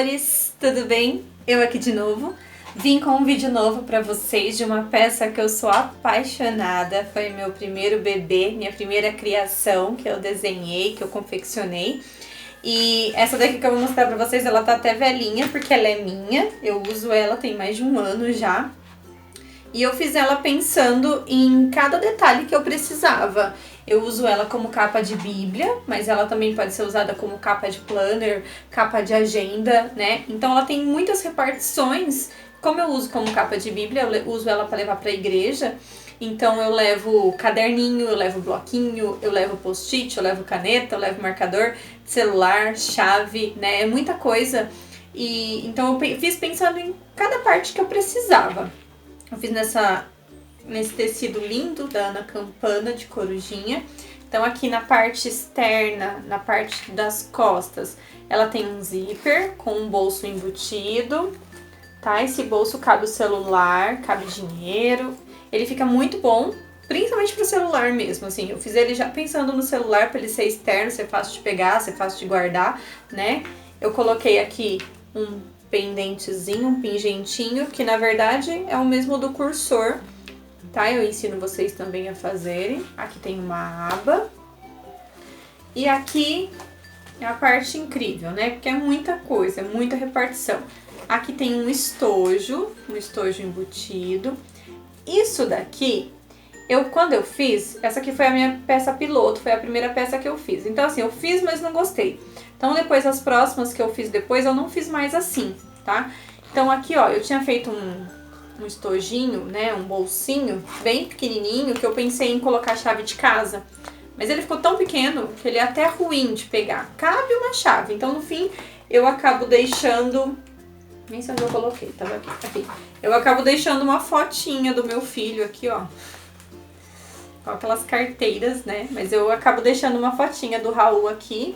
amores, tudo bem? Eu aqui de novo. Vim com um vídeo novo pra vocês de uma peça que eu sou apaixonada. Foi meu primeiro bebê, minha primeira criação que eu desenhei, que eu confeccionei. E essa daqui que eu vou mostrar pra vocês, ela tá até velhinha, porque ela é minha. Eu uso ela tem mais de um ano já. E eu fiz ela pensando em cada detalhe que eu precisava. Eu uso ela como capa de bíblia, mas ela também pode ser usada como capa de planner, capa de agenda, né? Então ela tem muitas repartições. Como eu uso como capa de bíblia, eu uso ela para levar para a igreja. Então eu levo caderninho, eu levo bloquinho, eu levo post-it, eu levo caneta, eu levo marcador, celular, chave, né? É muita coisa. E então eu fiz pensando em cada parte que eu precisava. Eu fiz nesse tecido lindo da Ana Campana de corujinha. Então aqui na parte externa, na parte das costas, ela tem um zíper com um bolso embutido, tá? Esse bolso cabe o celular, cabe dinheiro. Ele fica muito bom, principalmente pro celular mesmo, assim. Eu fiz ele já pensando no celular para ele ser externo, ser fácil de pegar, ser fácil de guardar, né? Eu coloquei aqui um pendentezinho, um pingentinho, que na verdade é o mesmo do cursor, tá? Eu ensino vocês também a fazerem. Aqui tem uma aba. E aqui é a parte incrível, né? Porque é muita coisa, é muita repartição. Aqui tem um estojo embutido. Isso daqui, quando eu fiz, essa aqui foi a minha peça piloto, foi a primeira peça que eu fiz. Então assim, eu fiz, mas não gostei. Então depois, as próximas que eu fiz depois, eu não fiz mais assim, tá? Então aqui, ó, eu tinha feito um estojinho, né, um bolsinho bem pequenininho, que eu pensei em colocar a chave de casa. Mas ele ficou tão pequeno que ele é até ruim de pegar. Cabe uma chave, então no fim eu acabo deixando... Nem sei onde eu coloquei, tava aqui. Eu acabo deixando uma fotinha do meu filho aqui, ó. Com aquelas carteiras, né? Mas eu acabo deixando uma fotinha do Raul aqui.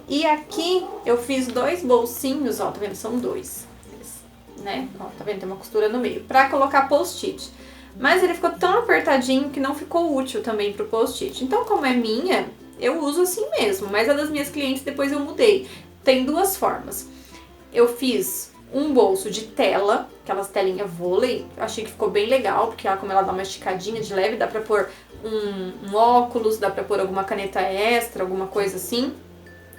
E aqui eu fiz dois bolsinhos, ó, tá vendo? São dois, né? Ó, tá vendo? Tem uma costura no meio, pra colocar post-it. Mas ele ficou tão apertadinho que não ficou útil também pro post-it. Então, como é minha, eu uso assim mesmo. Mas a das minhas clientes depois eu mudei. Tem duas formas. Eu fiz um bolso de tela, aquelas telinhas vôlei. Achei que ficou bem legal, porque como ela dá uma esticadinha de leve, dá pra pôr um óculos, dá pra pôr alguma caneta extra, alguma coisa assim,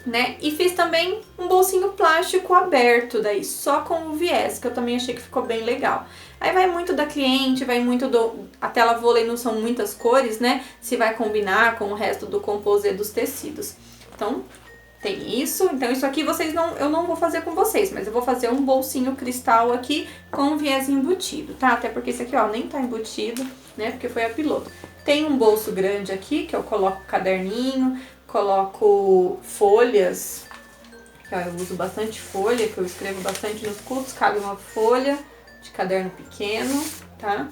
né? E fiz também um bolsinho plástico aberto, daí só com o viés, que eu também achei que ficou bem legal. Aí vai muito da cliente, vai muito a tela vôlei não são muitas cores, né? Se vai combinar com o resto do composê dos tecidos. Então, tem isso. Então, isso aqui eu não vou fazer com vocês, mas eu vou fazer um bolsinho cristal aqui com viés embutido, tá? Até porque esse aqui, ó, nem tá embutido, né? Porque foi a piloto. Tem um bolso grande aqui, que eu coloco caderninho, coloco folhas, que ó, eu uso bastante folha, que eu escrevo bastante nos cultos, cabe uma folha de caderno pequeno, tá?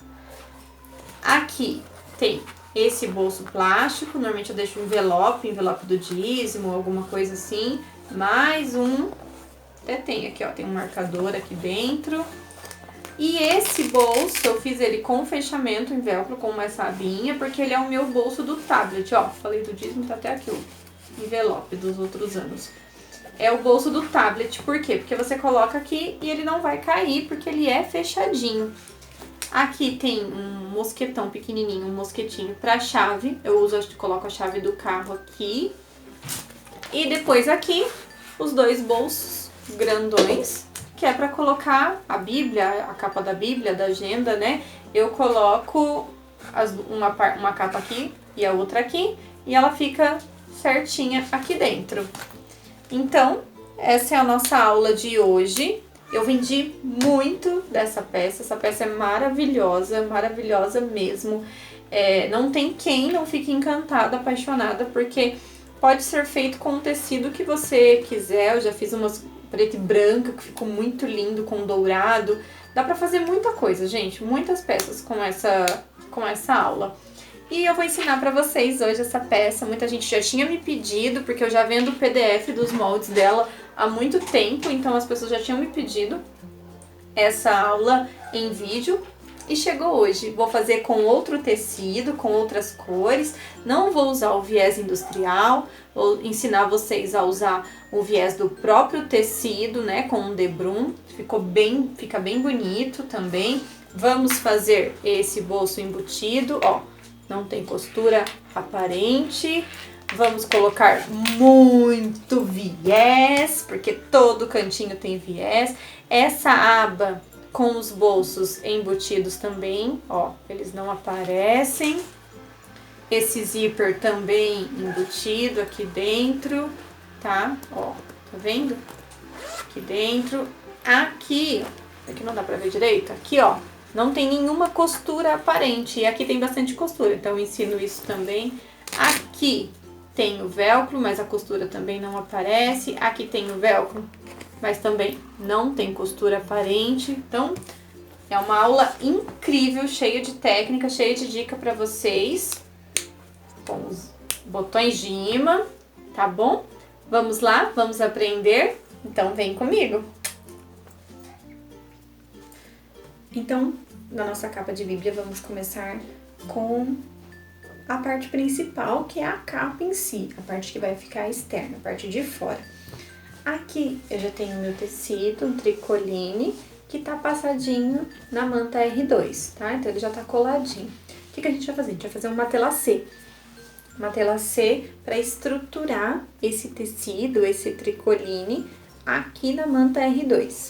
Aqui tem esse bolso plástico, normalmente eu deixo um envelope do dízimo, alguma coisa assim, mais até tem aqui, ó, tem um marcador aqui dentro. E esse bolso, eu fiz ele com fechamento em velcro, com uma sabinha, porque ele é o meu bolso do tablet, ó. Falei do dízimo, tá até aqui o envelope dos outros anos. É o bolso do tablet, por quê? Porque você coloca aqui e ele não vai cair, porque ele é fechadinho. Aqui tem um mosquetão pequenininho, um mosquetinho pra chave. Eu coloco a chave do carro aqui. E depois aqui, os dois bolsos grandões, que é pra colocar a Bíblia, a capa da Bíblia, da agenda, né? Eu coloco uma capa aqui e a outra aqui, e ela fica certinha aqui dentro. Então, essa é a nossa aula de hoje. Eu vendi muito dessa peça, essa peça é maravilhosa, maravilhosa mesmo. Não tem quem não fique encantada, apaixonada, porque pode ser feito com o tecido que você quiser. Eu já fiz umas preto e branca, que ficou muito lindo, com dourado. Dá pra fazer muita coisa, gente, muitas peças com essa aula. E eu vou ensinar pra vocês hoje essa peça. Muita gente já tinha me pedido, porque eu já vendo o PDF dos moldes dela há muito tempo, então as pessoas já tinham me pedido essa aula em vídeo. E chegou hoje, vou fazer com outro tecido, com outras cores, não vou usar o viés industrial, vou ensinar vocês a usar o viés do próprio tecido, né, com um debrum, fica bem bonito também. Vamos fazer esse bolso embutido, ó, não tem costura aparente. Vamos colocar muito viés, porque todo cantinho tem viés. Essa aba com os bolsos embutidos também, ó, eles não aparecem. Esse zíper também embutido aqui dentro, tá? Ó, tá vendo? Aqui dentro. Aqui não dá pra ver direito, aqui ó, não tem nenhuma costura aparente. E aqui tem bastante costura, então eu ensino isso também. Aqui tem o velcro, mas a costura também não aparece. Aqui tem o velcro, mas também não tem costura aparente. Então, é uma aula incrível, cheia de técnica, cheia de dica para vocês. Com os botões de imã, tá bom? Vamos lá, vamos aprender? Então, vem comigo! Então, na nossa capa de Bíblia, vamos começar com a parte principal, que é a capa em si, a parte que vai ficar externa, a parte de fora. Aqui eu já tenho meu tecido, um tricoline, que tá passadinho na manta R2, tá? Então ele já tá coladinho. O que a gente vai fazer? A gente vai fazer um matelacê. Matelacê para estruturar esse tecido, esse tricoline, aqui na manta R2.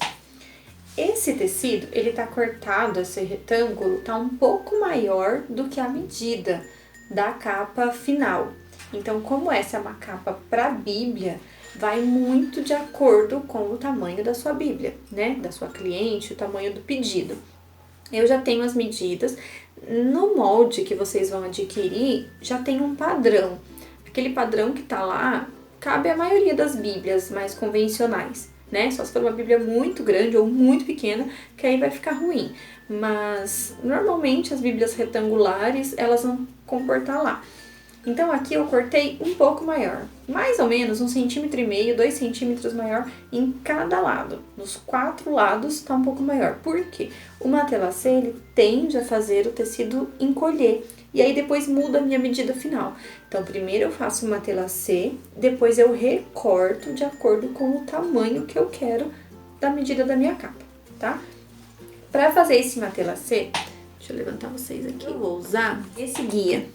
Esse tecido, ele tá cortado, esse retângulo tá um pouco maior do que a medida da capa final. Então, como essa é uma capa para Bíblia, vai muito de acordo com o tamanho da sua Bíblia, né? Da sua cliente, o tamanho do pedido. Eu já tenho as medidas. No molde que vocês vão adquirir, já tem um padrão. Aquele padrão que tá lá, cabe a maioria das Bíblias mais convencionais, né? Só se for uma Bíblia muito grande ou muito pequena, que aí vai ficar ruim. Mas, normalmente, as Bíblias retangulares, elas vão comportar lá. Então, aqui eu cortei um pouco maior, mais ou menos 1,5 cm, 2 centímetros maior em cada lado. Nos 4 lados tá um pouco maior. Por quê? O matelacê, ele tende a fazer o tecido encolher. E aí, depois muda a minha medida final. Então, primeiro eu faço o matelacê, depois eu recorto de acordo com o tamanho que eu quero da medida da minha capa, tá? Para fazer esse matelacê, deixa eu levantar vocês aqui, eu vou usar esse guia.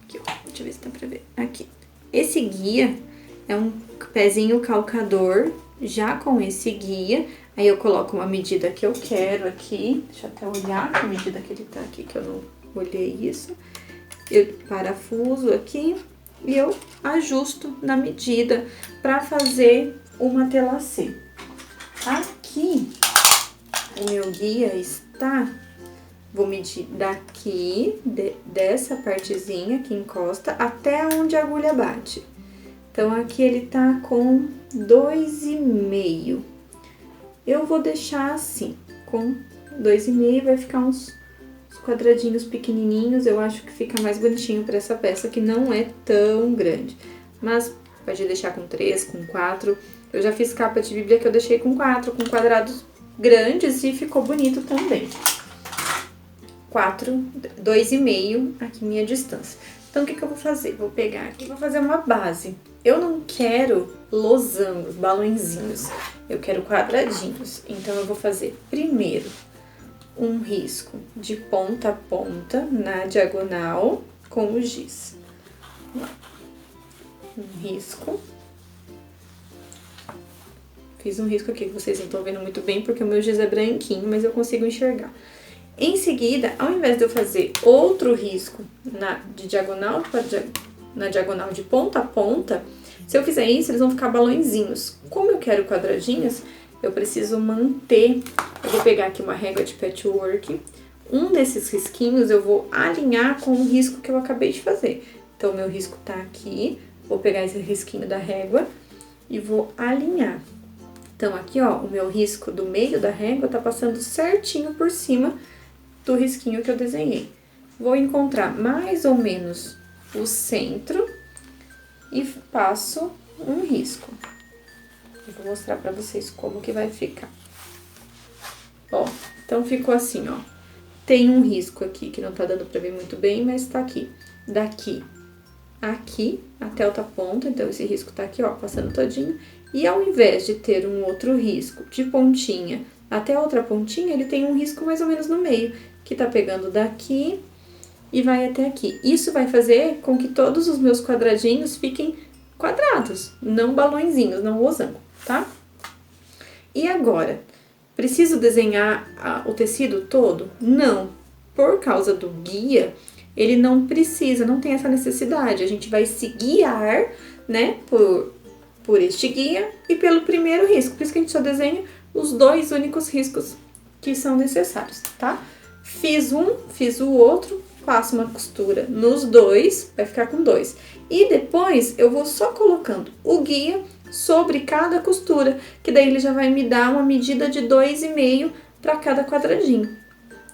Aqui, ó, deixa eu ver se dá pra ver. Aqui. Esse guia é um pezinho calcador, já com esse guia. Aí eu coloco uma medida que eu quero aqui. Deixa eu até olhar a medida que ele tá aqui, que eu não olhei isso. Eu parafuso aqui e eu ajusto na medida para fazer o matelacê. Aqui, o meu guia está... Vou medir daqui, dessa partezinha que encosta, até onde a agulha bate. Então, aqui ele tá com 2,5. Eu vou deixar assim, com 2,5, vai ficar uns quadradinhos pequenininhos. Eu acho que fica mais bonitinho para essa peça, que não é tão grande. Mas pode deixar com 3, com 4. Eu já fiz capa de Bíblia que eu deixei com 4, com quadrados grandes e ficou bonito também. 2,5 aqui minha distância. Então, o que eu vou fazer? Vou pegar aqui e vou fazer uma base. Eu não quero losangos, balõezinhos. Eu quero quadradinhos. Então, eu vou fazer primeiro um risco de ponta a ponta na diagonal com o giz. Um risco. Fiz um risco aqui que vocês não estão vendo muito bem porque o meu giz é branquinho, mas eu consigo enxergar. Em seguida, ao invés de eu fazer outro risco na diagonal de ponta a ponta, se eu fizer isso, eles vão ficar balõezinhos. Como eu quero quadradinhos, eu preciso manter. Eu vou pegar aqui uma régua de patchwork. Um desses risquinhos eu vou alinhar com o risco que eu acabei de fazer. Então, o meu risco tá aqui. Vou pegar esse risquinho da régua e vou alinhar. Então, aqui, ó, o meu risco do meio da régua tá passando certinho por cima do risquinho que eu desenhei. Vou encontrar mais ou menos o centro e passo um risco. Eu vou mostrar pra vocês como que vai ficar. Ó, então ficou assim, ó. tem um risco aqui, que não tá dando pra ver muito bem, mas tá aqui. Daqui, aqui, até outra ponta, então esse risco tá aqui, ó, passando todinho. E ao invés de ter um outro risco de pontinha até a outra pontinha, ele tem um risco mais ou menos no meio, que tá pegando daqui e vai até aqui. Isso vai fazer com que todos os meus quadradinhos fiquem quadrados, não balõezinhos, não losango, tá? E agora, preciso desenhar o tecido todo? Não. Por causa do guia, ele não precisa, não tem essa necessidade. A gente vai se guiar, né, por este guia e pelo primeiro risco. Por isso que a gente só desenha os 2 únicos riscos que são necessários, tá? Fiz um, fiz o outro, faço uma costura nos 2, vai ficar com 2. E depois eu vou só colocando o guia sobre cada costura, que daí ele já vai me dar uma medida de 2,5 para cada quadradinho.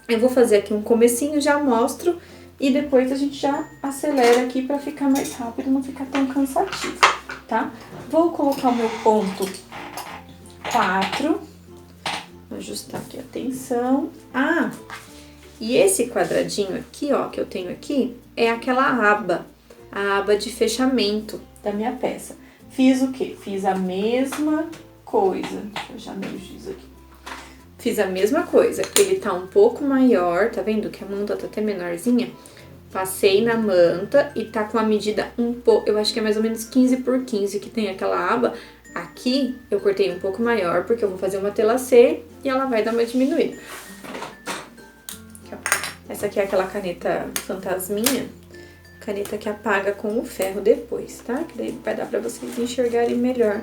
Eu vou fazer aqui um comecinho, já mostro, e depois a gente já acelera aqui para ficar mais rápido, não ficar tão cansativo, tá? Vou colocar o meu ponto 4, ajustar aqui a tensão. Ah, e esse quadradinho aqui, ó, que eu tenho aqui, é aquela aba, a aba de fechamento da minha peça. Fiz o quê? Fiz a mesma coisa, deixa eu já meu giz aqui. Fiz a mesma coisa, ele tá um pouco maior, tá vendo que a manta tá até menorzinha? Passei na manta e tá com a medida um pouco, eu acho que é mais ou menos 15 por 15 que tem aquela aba. Aqui eu cortei um pouco maior porque eu vou fazer uma tela C e ela vai dar uma diminuída. Aqui, ó. Essa aqui é aquela caneta fantasminha, caneta que apaga com o ferro depois, tá? Que daí vai dar pra vocês enxergarem melhor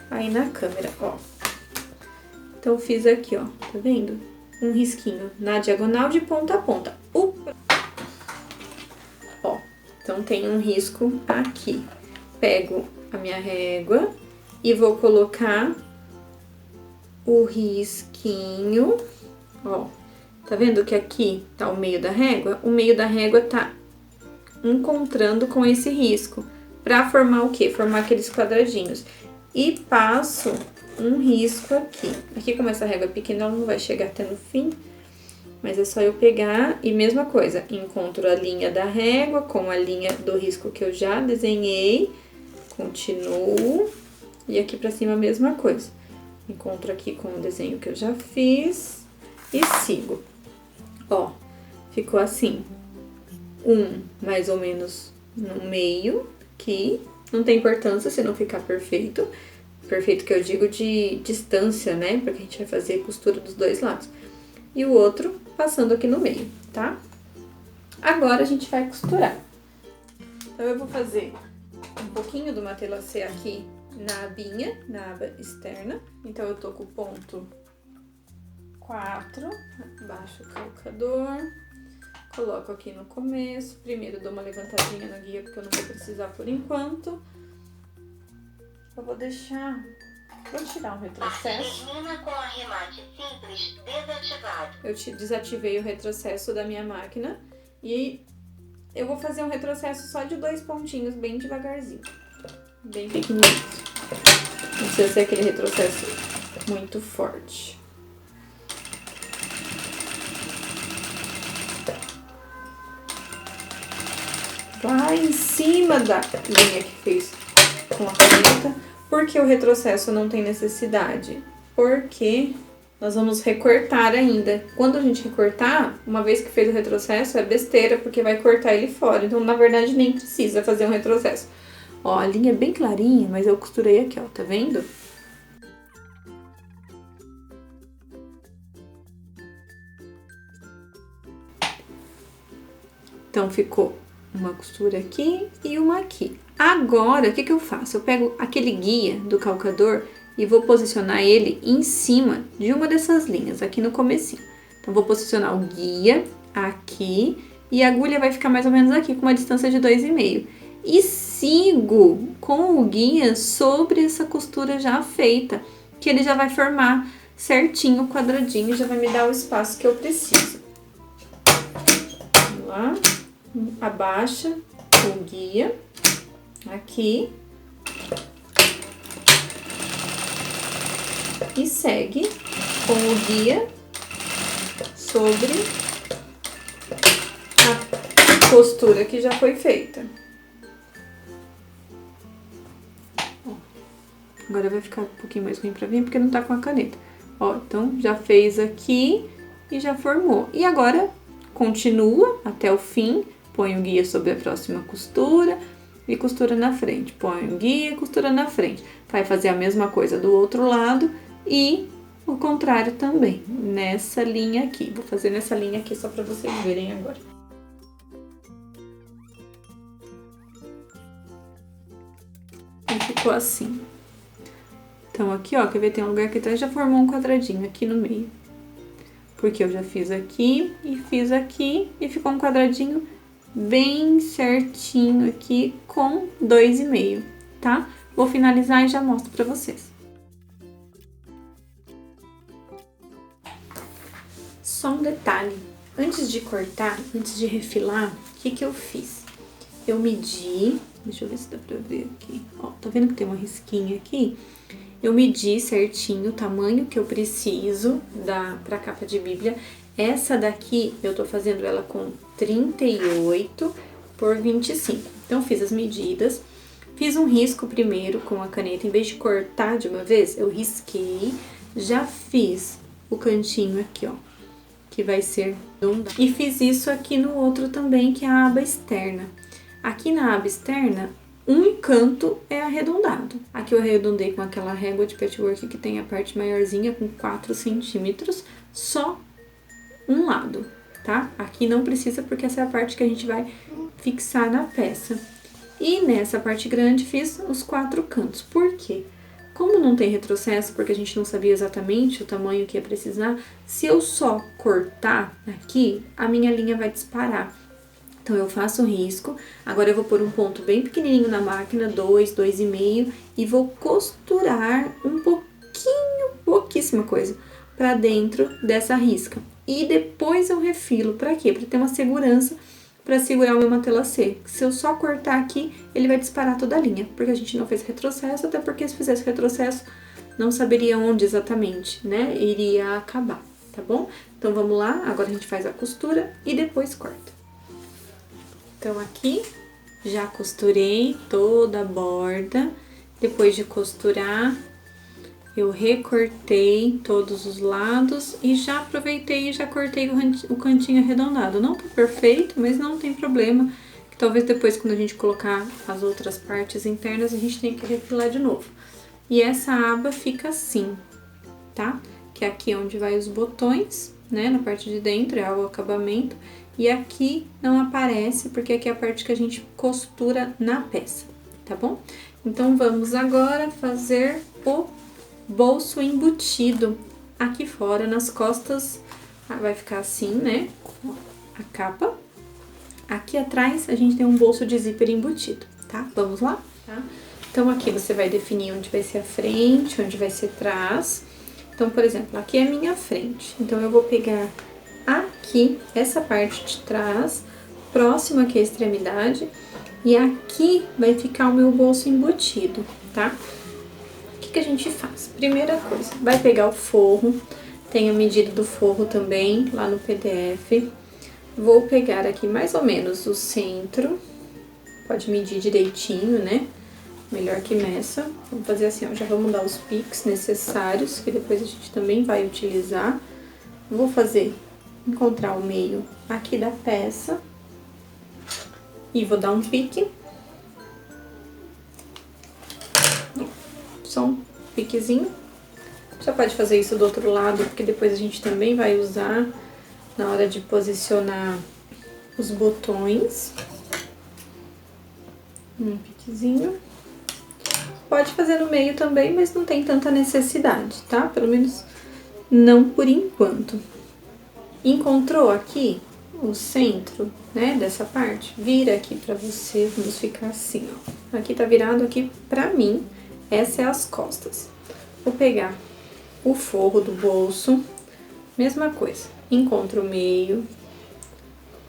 aí na câmera, ó. Então, eu fiz aqui, ó, tá vendo? Um risquinho na diagonal de ponta a ponta. Ó, então tem um risco aqui. Pego a minha régua e vou colocar o risquinho, ó. Tá vendo que aqui tá o meio da régua? O meio da régua tá encontrando com esse risco. Pra formar o quê? Formar aqueles quadradinhos. E passo um risco aqui. Aqui, como essa régua é pequena, ela não vai chegar até no fim. Mas é só eu pegar e mesma coisa. Encontro a linha da régua com a linha do risco que eu já desenhei. Continuo. E aqui pra cima a mesma coisa. Encontro aqui com o desenho que eu já fiz. E sigo. Ó, ficou assim. Mais ou menos no meio aqui. Não tem importância se não ficar perfeito. Perfeito que eu digo de distância, né? Porque a gente vai fazer costura dos 2 lados. E o outro passando aqui no meio, tá? Agora a gente vai costurar. Então, eu vou fazer um pouquinho do matelacê aqui na abinha, na aba externa. Então, eu tô com o ponto 4, baixo o calcador, coloco aqui no começo. Primeiro, dou uma levantadinha na guia, porque eu não vou precisar por enquanto. Eu vou deixar... Vou tirar um retrocesso. Termina com arremate simples desativado. Eu desativei o retrocesso da minha máquina e eu vou fazer um retrocesso só de 2 pontinhos, bem devagarzinho. Bem pequenininho. Não precisa ser aquele retrocesso muito forte. Lá em cima da linha que fez com a caneta. Por que o retrocesso não tem necessidade? Porque nós vamos recortar ainda. Quando a gente recortar, uma vez que fez o retrocesso, é besteira, porque vai cortar ele fora. Então, na verdade, nem precisa fazer um retrocesso. Ó, a linha é bem clarinha, mas eu costurei aqui, ó, tá vendo? Então, ficou uma costura aqui e uma aqui. Agora, o que eu faço? Eu pego aquele guia do calcador e vou posicionar ele em cima de uma dessas linhas, aqui no comecinho. Então, vou posicionar o guia aqui e a agulha vai ficar mais ou menos aqui, com uma distância de 2,5. E sigo com o guia sobre essa costura já feita, que ele já vai formar certinho o quadradinho e já vai me dar o espaço que eu preciso. Vamos lá. Abaixa o guia aqui e segue com o guia sobre costura que já foi feita. Ó, agora vai ficar um pouquinho mais ruim pra vir, porque não tá com a caneta. Ó, então já fez aqui e já formou. E agora continua até o fim, põe o guia sobre a próxima costura e costura na frente. Põe o guia e costura na frente. Vai fazer a mesma coisa do outro lado e o contrário também, nessa linha aqui. Vou fazer nessa linha aqui só pra vocês verem agora. E ficou assim. Então aqui, ó, quer ver? Tem um lugar aqui atrás, já formou um quadradinho aqui no meio. Porque eu já fiz aqui e ficou um quadradinho bem certinho aqui com 2,5, tá? Vou finalizar e já mostro pra vocês. Só um detalhe, antes de cortar, antes de refilar, o que que eu fiz? Eu medi, deixa eu ver se dá pra ver aqui, ó, tá vendo que tem uma risquinha aqui? Eu medi certinho o tamanho que eu preciso pra capa de Bíblia. Essa daqui, eu tô fazendo ela com 38 por 25. Então, fiz as medidas, fiz um risco primeiro com a caneta. Em vez de cortar de uma vez, eu risquei, já fiz o cantinho aqui, ó, que vai ser arredondado. E fiz isso aqui no outro também, que é a aba externa. Aqui na aba externa, um canto é arredondado. Aqui eu arredondei com aquela régua de patchwork que tem a parte maiorzinha com 4 centímetros, só um lado, tá? Aqui não precisa porque essa é a parte que a gente vai fixar na peça. E nessa parte grande fiz os 4 cantos. Por quê? Como não tem retrocesso, porque a gente não sabia exatamente o tamanho que ia precisar, se eu só cortar aqui, a minha linha vai disparar. Então, eu faço o risco, agora eu vou pôr um ponto bem pequenininho na máquina, 2, 2,5, e vou costurar um pouquinho, pouquíssima coisa, pra dentro dessa risca. E depois eu refilo, pra quê? Pra ter uma segurança, pra segurar o meu matelassê. Se eu só cortar aqui, ele vai disparar toda a linha, porque a gente não fez retrocesso, até porque se fizesse retrocesso, não saberia onde exatamente, né, iria acabar, tá bom? Então, vamos lá, agora a gente faz a costura e depois corta. Então, aqui, já costurei toda a borda. Depois de costurar, eu recortei todos os lados e já aproveitei e já cortei o cantinho arredondado. Não tá perfeito, mas não tem problema, que talvez depois, quando a gente colocar as outras partes internas, a gente tenha que refilar de novo. E essa aba fica assim, tá? Que é aqui onde vai os botões, né? Na parte de dentro é o acabamento. E aqui não aparece, porque aqui é a parte que a gente costura na peça, tá bom? Então, vamos agora fazer o bolso embutido aqui fora, nas costas, vai ficar assim, né? A capa. Aqui atrás, a gente tem um bolso de zíper embutido, tá? Vamos lá? Tá? Então, aqui você vai definir onde vai ser a frente, onde vai ser trás. Então, por exemplo, aqui é a minha frente. Então, eu vou pegar aqui, essa parte de trás, próximo aqui à extremidade, e aqui vai ficar o meu bolso embutido, tá? O que que a gente faz? Primeira coisa, vai pegar o forro, tem a medida do forro também, lá no PDF. Vou pegar aqui mais ou menos o centro, pode medir direitinho, né? Melhor que meça. Vamos fazer assim, ó, já vamos dar os piques necessários, que depois a gente também vai utilizar. Vou encontrar o meio aqui da peça e vou dar um pique, só um piquezinho. Já pode fazer isso do outro lado, porque depois a gente também vai usar na hora de posicionar os botões. Um piquezinho. Pode fazer no meio também, mas não tem tanta necessidade, tá? Pelo menos não por enquanto. Encontrou aqui o centro, né, dessa parte? Vira aqui pra você, vamos ficar assim, ó. Aqui tá virado aqui pra mim, essa é as costas. Vou pegar o forro do bolso, mesma coisa. Encontro o meio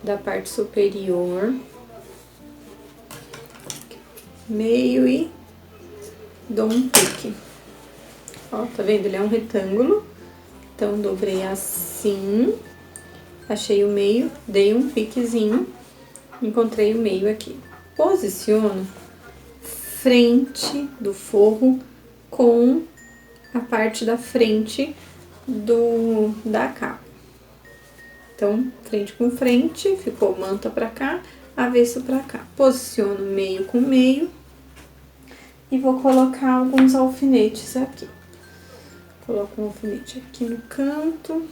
da parte superior, meio e dou um pique. Ó, tá vendo? Ele é um retângulo, então dobrei assim. Achei o meio, dei um piquezinho encontrei o meio aqui. Posiciono frente do forro com a parte da frente da capa. Então, frente com frente, ficou manta pra cá, avesso pra cá. Posiciono meio com meio e vou colocar alguns alfinetes aqui. Coloco um alfinete aqui no canto.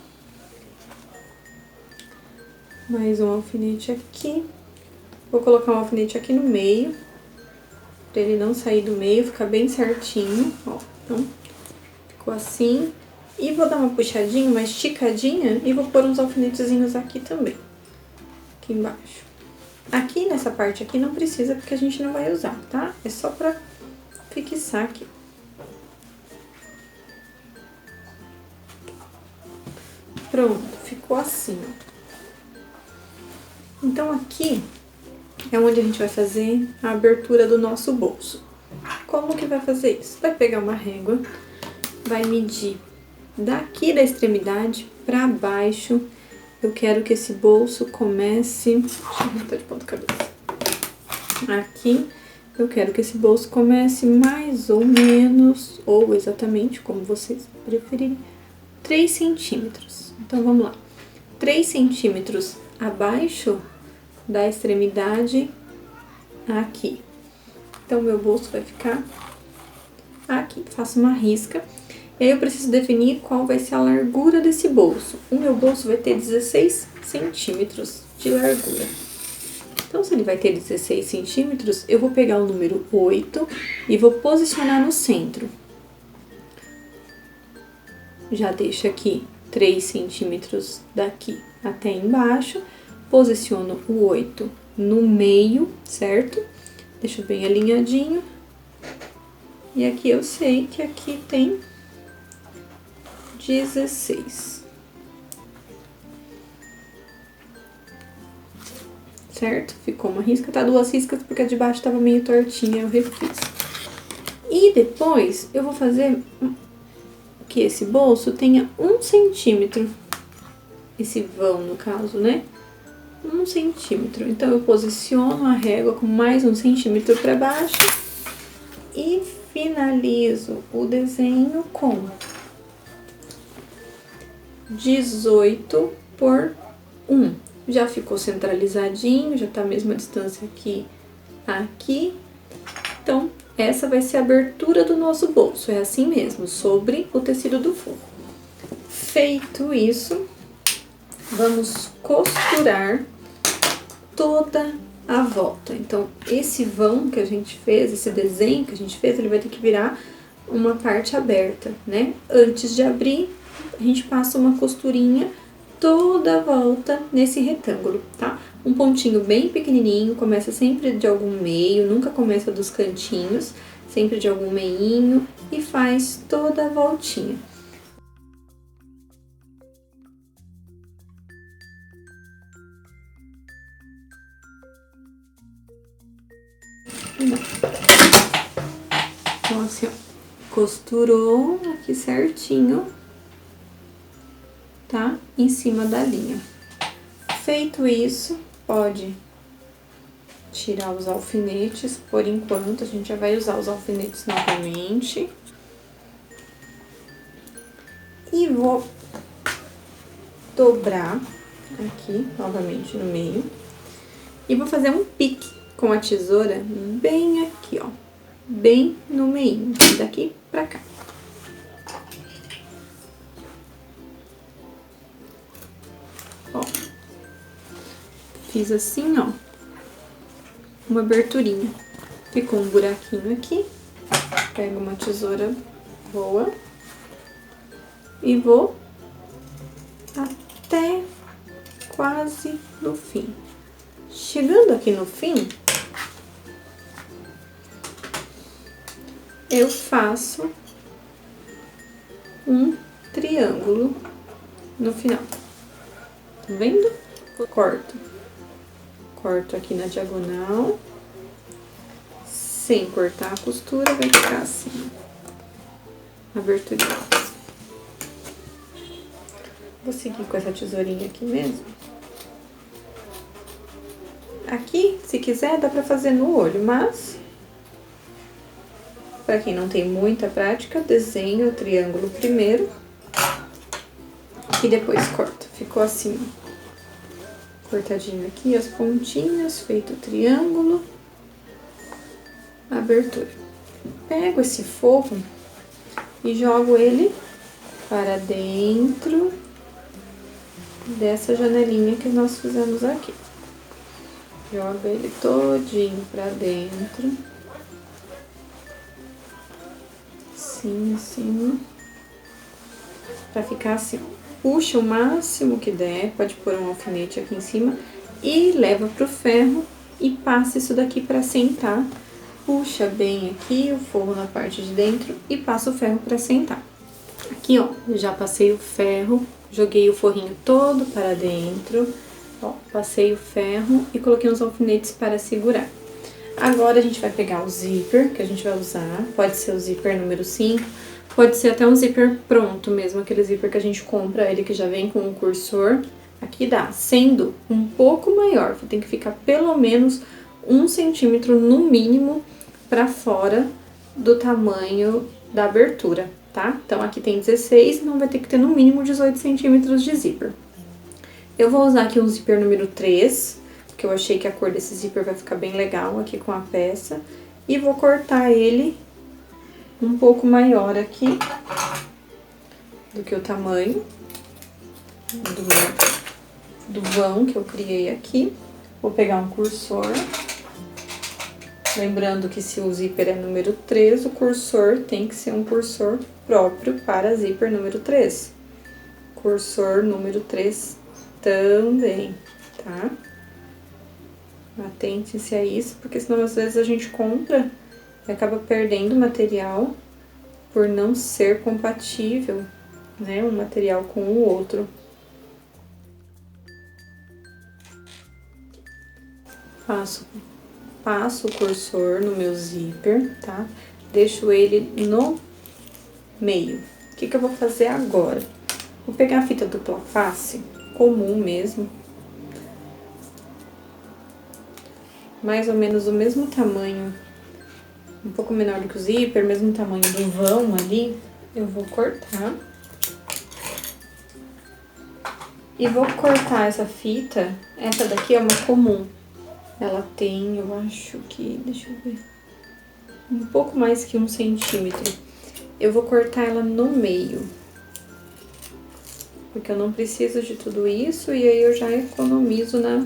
Mais um alfinete aqui. Vou colocar um alfinete aqui no meio, pra ele não sair do meio, ficar bem certinho, ó. Então, ficou assim. E vou dar uma puxadinha, uma esticadinha, e vou pôr uns alfinetezinhos aqui também, aqui embaixo. Aqui nessa parte aqui não precisa, porque a gente não vai usar, tá? É só pra fixar aqui. Pronto, ficou assim, ó. Então, aqui é onde a gente vai fazer a abertura do nosso bolso. Como que vai fazer isso? Vai pegar uma régua, vai medir daqui da extremidade pra baixo. Eu quero que esse bolso comece... Deixa eu botar de ponta cabeça. Aqui, eu quero que esse bolso comece mais ou menos, ou exatamente, como vocês preferirem, 3 centímetros. Então, vamos lá. 3 centímetros abaixo da extremidade aqui. Então, meu bolso vai ficar aqui. Faço uma risca. E aí, eu preciso definir qual vai ser a largura desse bolso. O meu bolso vai ter 16 centímetros de largura. Então, se ele vai ter 16 centímetros, eu vou pegar o número 8 e vou posicionar no centro. Já deixo aqui 3 centímetros daqui até embaixo. Posiciono o 8 no meio, certo? Deixo bem alinhadinho. E aqui eu sei que aqui tem 16. Certo? Ficou uma risca, tá? 2 riscas porque a de baixo tava meio tortinha, eu refiz. E depois eu vou fazer que esse bolso tenha 1 centímetro. Esse vão, no caso, né? 1 centímetro. Então, eu posiciono a régua com mais 1 centímetro para baixo e finalizo o desenho com 18 por 1. Já ficou centralizadinho, já tá a mesma distância aqui. Então, essa vai ser a abertura do nosso bolso. É assim mesmo, sobre o tecido do forro. Feito isso, vamos costurar toda a volta. Então, esse vão que a gente fez, esse desenho que a gente fez, ele vai ter que virar uma parte aberta, né? Antes de abrir, a gente passa uma costurinha toda a volta nesse retângulo, tá? Um pontinho bem pequenininho, começa sempre de algum meio, nunca começa dos cantinhos, sempre de algum meinho e faz toda a voltinha. Então, assim, ó, costurou aqui certinho, tá? Em cima da linha. Feito isso, pode tirar os alfinetes por enquanto. A gente já vai usar os alfinetes novamente. E vou dobrar aqui novamente no meio. E vou fazer um pique com a tesoura bem aqui, ó. Bem no meio, daqui pra cá. Ó. Fiz assim, ó. Uma aberturinha. Ficou um buraquinho aqui. Pego uma tesoura boa. E vou até quase no fim. Chegando aqui no fim, eu faço um triângulo no final. Tá vendo? Corto aqui na diagonal. Sem cortar a costura, vai ficar assim. Aberturinha. Vou seguir com essa tesourinha aqui mesmo. Aqui, se quiser, dá pra fazer no olho, mas pra quem não tem muita prática, desenha o triângulo primeiro e depois corta. Ficou assim, cortadinho aqui as pontinhas, feito o triângulo, abertura. Pego esse forro e jogo ele para dentro dessa janelinha que nós fizemos aqui. Jogo ele todinho para dentro. Assim, pra ficar assim. Puxa o máximo que der, pode pôr um alfinete aqui em cima e leva pro ferro e passa isso daqui pra sentar. Puxa bem aqui o forro na parte de dentro e passa o ferro pra sentar. Aqui, ó, já passei o ferro, joguei o forrinho todo para dentro, ó, passei o ferro e coloquei uns alfinetes para segurar. Agora a gente vai pegar o zíper que a gente vai usar, pode ser o zíper número 5, pode ser até um zíper pronto mesmo, aquele zíper que a gente compra, ele que já vem com um cursor. Aqui dá, sendo um pouco maior, tem que ficar pelo menos 1 centímetro no mínimo para fora do tamanho da abertura, tá? Então aqui tem 16, então vai ter que ter no mínimo 18 centímetros de zíper. Eu vou usar aqui um zíper número 3, porque eu achei que a cor desse zíper vai ficar bem legal aqui com a peça. E vou cortar ele um pouco maior aqui do que o tamanho do vão que eu criei aqui. Vou pegar um cursor. Lembrando que se o zíper é número 3, o cursor tem que ser um cursor próprio para zíper número 3. Cursor número 3 também, tá? Atente-se a isso, porque senão às vezes a gente compra e acaba perdendo material por não ser compatível, né, um material com o outro. Passo o cursor no meu zíper, tá? Deixo ele no meio. O que eu vou fazer agora? Vou pegar a fita dupla face, comum mesmo, mais ou menos do mesmo tamanho, um pouco menor do que o zíper, mesmo tamanho do vão ali, eu vou cortar. E vou cortar essa fita, essa daqui é uma comum. Ela tem, eu acho que, deixa eu ver, um pouco mais que 1 centímetro. Eu vou cortar ela no meio, porque eu não preciso de tudo isso e aí eu já economizo na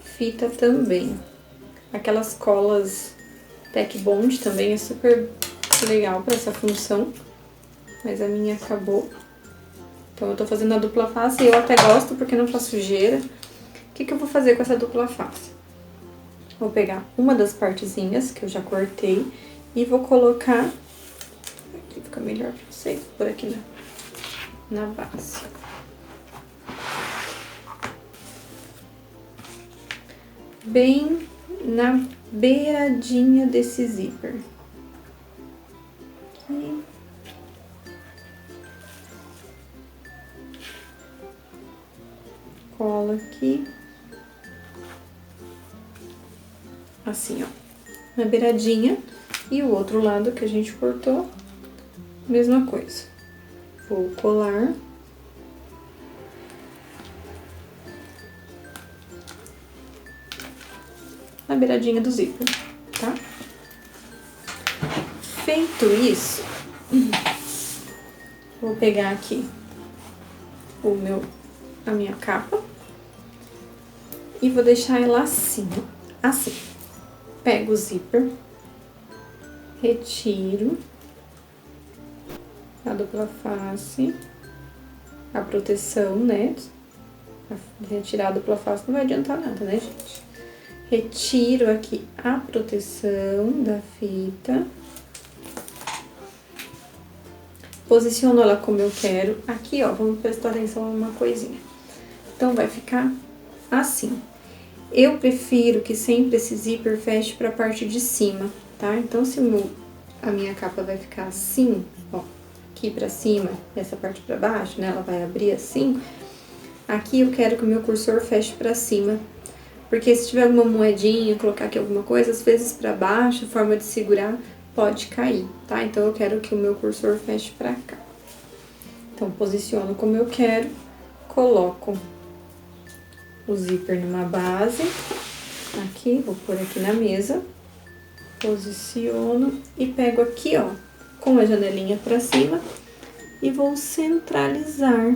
fita também. Aquelas colas Tech Bond também é super legal para essa função, mas a minha acabou. Então eu tô fazendo a dupla face e eu até gosto porque não faz sujeira. O que eu vou fazer com essa dupla face? Vou pegar uma das partezinhas que eu já cortei e vou colocar, aqui fica melhor pra vocês, por aqui na base. Bem na beiradinha desse zíper. Aqui. Cola aqui. Assim, ó. Na beiradinha. E o outro lado que a gente cortou, mesma coisa. Vou colar. Na beiradinha do zíper, tá? Feito isso, vou pegar aqui a minha capa e vou deixar ela assim, assim. Pego o zíper, retiro a dupla face, a proteção, né? Retirar a dupla face não vai adiantar nada, né, gente? Retiro aqui a proteção da fita. Posiciono ela como eu quero. Aqui, ó, vamos prestar atenção a uma coisinha. Então, vai ficar assim. Eu prefiro que sempre esse zíper feche pra parte de cima, tá? Então, se a minha capa vai ficar assim, ó, aqui pra cima, essa parte pra baixo, né? Ela vai abrir assim. Aqui eu quero que o meu cursor feche pra cima, Porque se tiver alguma moedinha, colocar aqui alguma coisa, às vezes pra baixo, a forma de segurar pode cair, tá? Então eu quero que o meu cursor feche pra cá. Então posiciono como eu quero, coloco o zíper numa base, aqui, vou pôr aqui na mesa, posiciono e pego aqui, ó, com a janelinha pra cima e vou centralizar.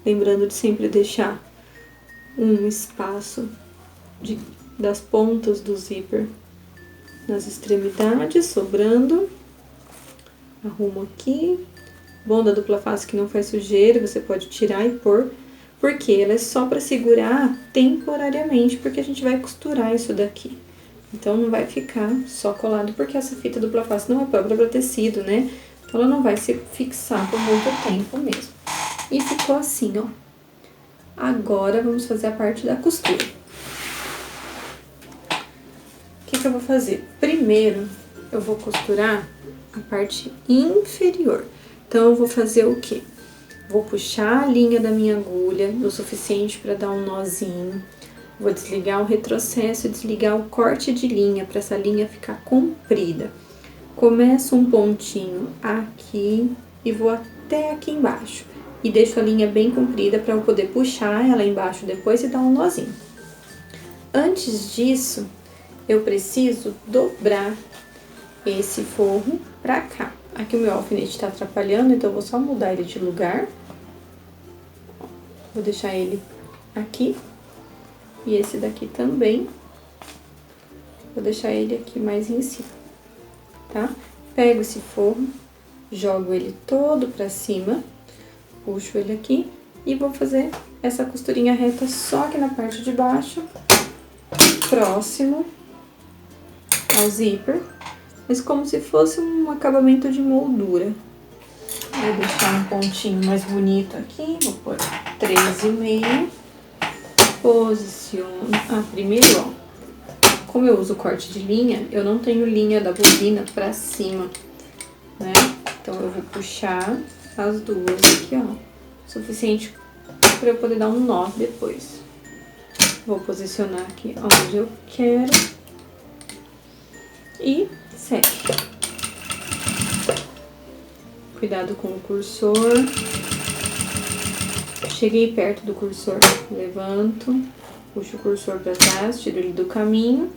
Lembrando de sempre deixar um espaço das pontas do zíper nas extremidades, sobrando. Arrumo aqui. Bom da dupla face que não faz sujeira, você pode tirar e pôr, porque ela é só para segurar temporariamente, porque a gente vai costurar isso daqui. Então não vai ficar só colado, porque essa fita dupla face não é própria para tecido, né? Então ela não vai se fixar por muito tempo mesmo. E ficou assim, ó. Agora vamos fazer a parte da costura. O que eu vou fazer? Primeiro eu vou costurar a parte inferior. Então, eu vou fazer o quê? Vou puxar a linha da minha agulha o suficiente para dar um nozinho. Vou desligar o retrocesso e desligar o corte de linha para essa linha ficar comprida. Começo um pontinho aqui e vou até aqui embaixo. E deixo a linha bem comprida para eu poder puxar ela embaixo depois e dar um nozinho. Antes disso, eu preciso dobrar esse forro pra cá. Aqui o meu alfinete tá atrapalhando, então eu vou só mudar ele de lugar. Vou deixar ele aqui. E esse daqui também. Vou deixar ele aqui mais em cima, tá? Pego esse forro, jogo ele todo pra cima, puxo ele aqui e vou fazer essa costurinha reta só aqui na parte de baixo, próximo ao zíper. Mas como se fosse um acabamento de moldura. Vou deixar um pontinho mais bonito aqui, vou pôr 13,5. Posiciono. Primeiro, ó, como eu uso corte de linha, eu não tenho linha da bobina pra cima, né? Então eu vou puxar as duas aqui, ó, suficiente pra eu poder dar um nó depois. Vou posicionar aqui onde eu quero e segue. Cuidado com o cursor. Cheguei perto do cursor, levanto, puxo o cursor para trás, tiro ele do caminho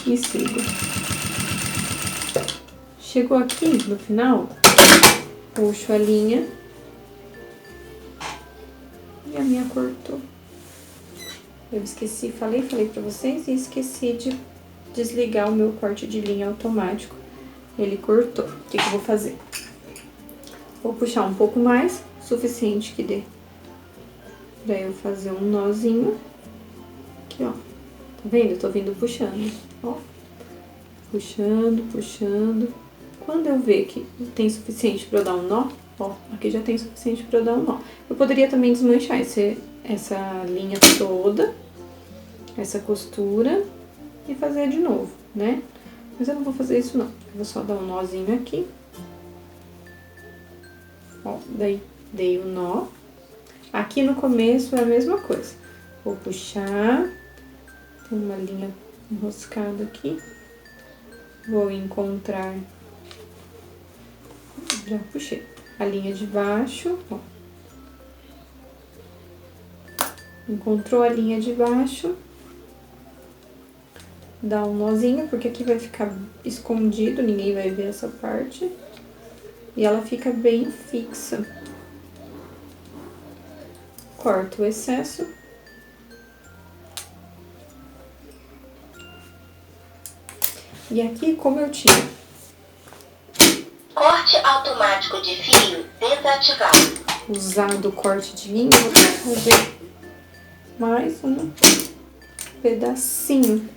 e sigo. Chegou aqui no final, puxo a linha e a minha cortou. Eu esqueci, falei pra vocês e esqueci de desligar o meu corte de linha automático. Ele cortou. O que eu vou fazer? Vou puxar um pouco mais, suficiente que dê pra eu fazer um nozinho. Aqui, ó. Tá vendo? Eu tô vindo puxando, ó. Puxando, puxando. Quando eu ver que tem suficiente pra eu dar um nó, ó, aqui já tem suficiente pra eu dar um nó. Eu poderia também desmanchar essa linha toda, essa costura, e fazer de novo, né? Mas eu não vou fazer isso não. Eu vou só dar um nozinho aqui. Ó, daí dei o nó. Aqui no começo é a mesma coisa. Vou puxar. Tem uma linha enroscada aqui. Vou encontrar. Já puxei. A linha de baixo, ó. Encontrou a linha de baixo. Dá um nozinho, porque aqui vai ficar escondido, ninguém vai ver essa parte. E ela fica bem fixa. Corto o excesso. E aqui, como eu tinha... Corte automático de fio desativado. Usado o corte de linha, eu vou fazer mais um pedacinho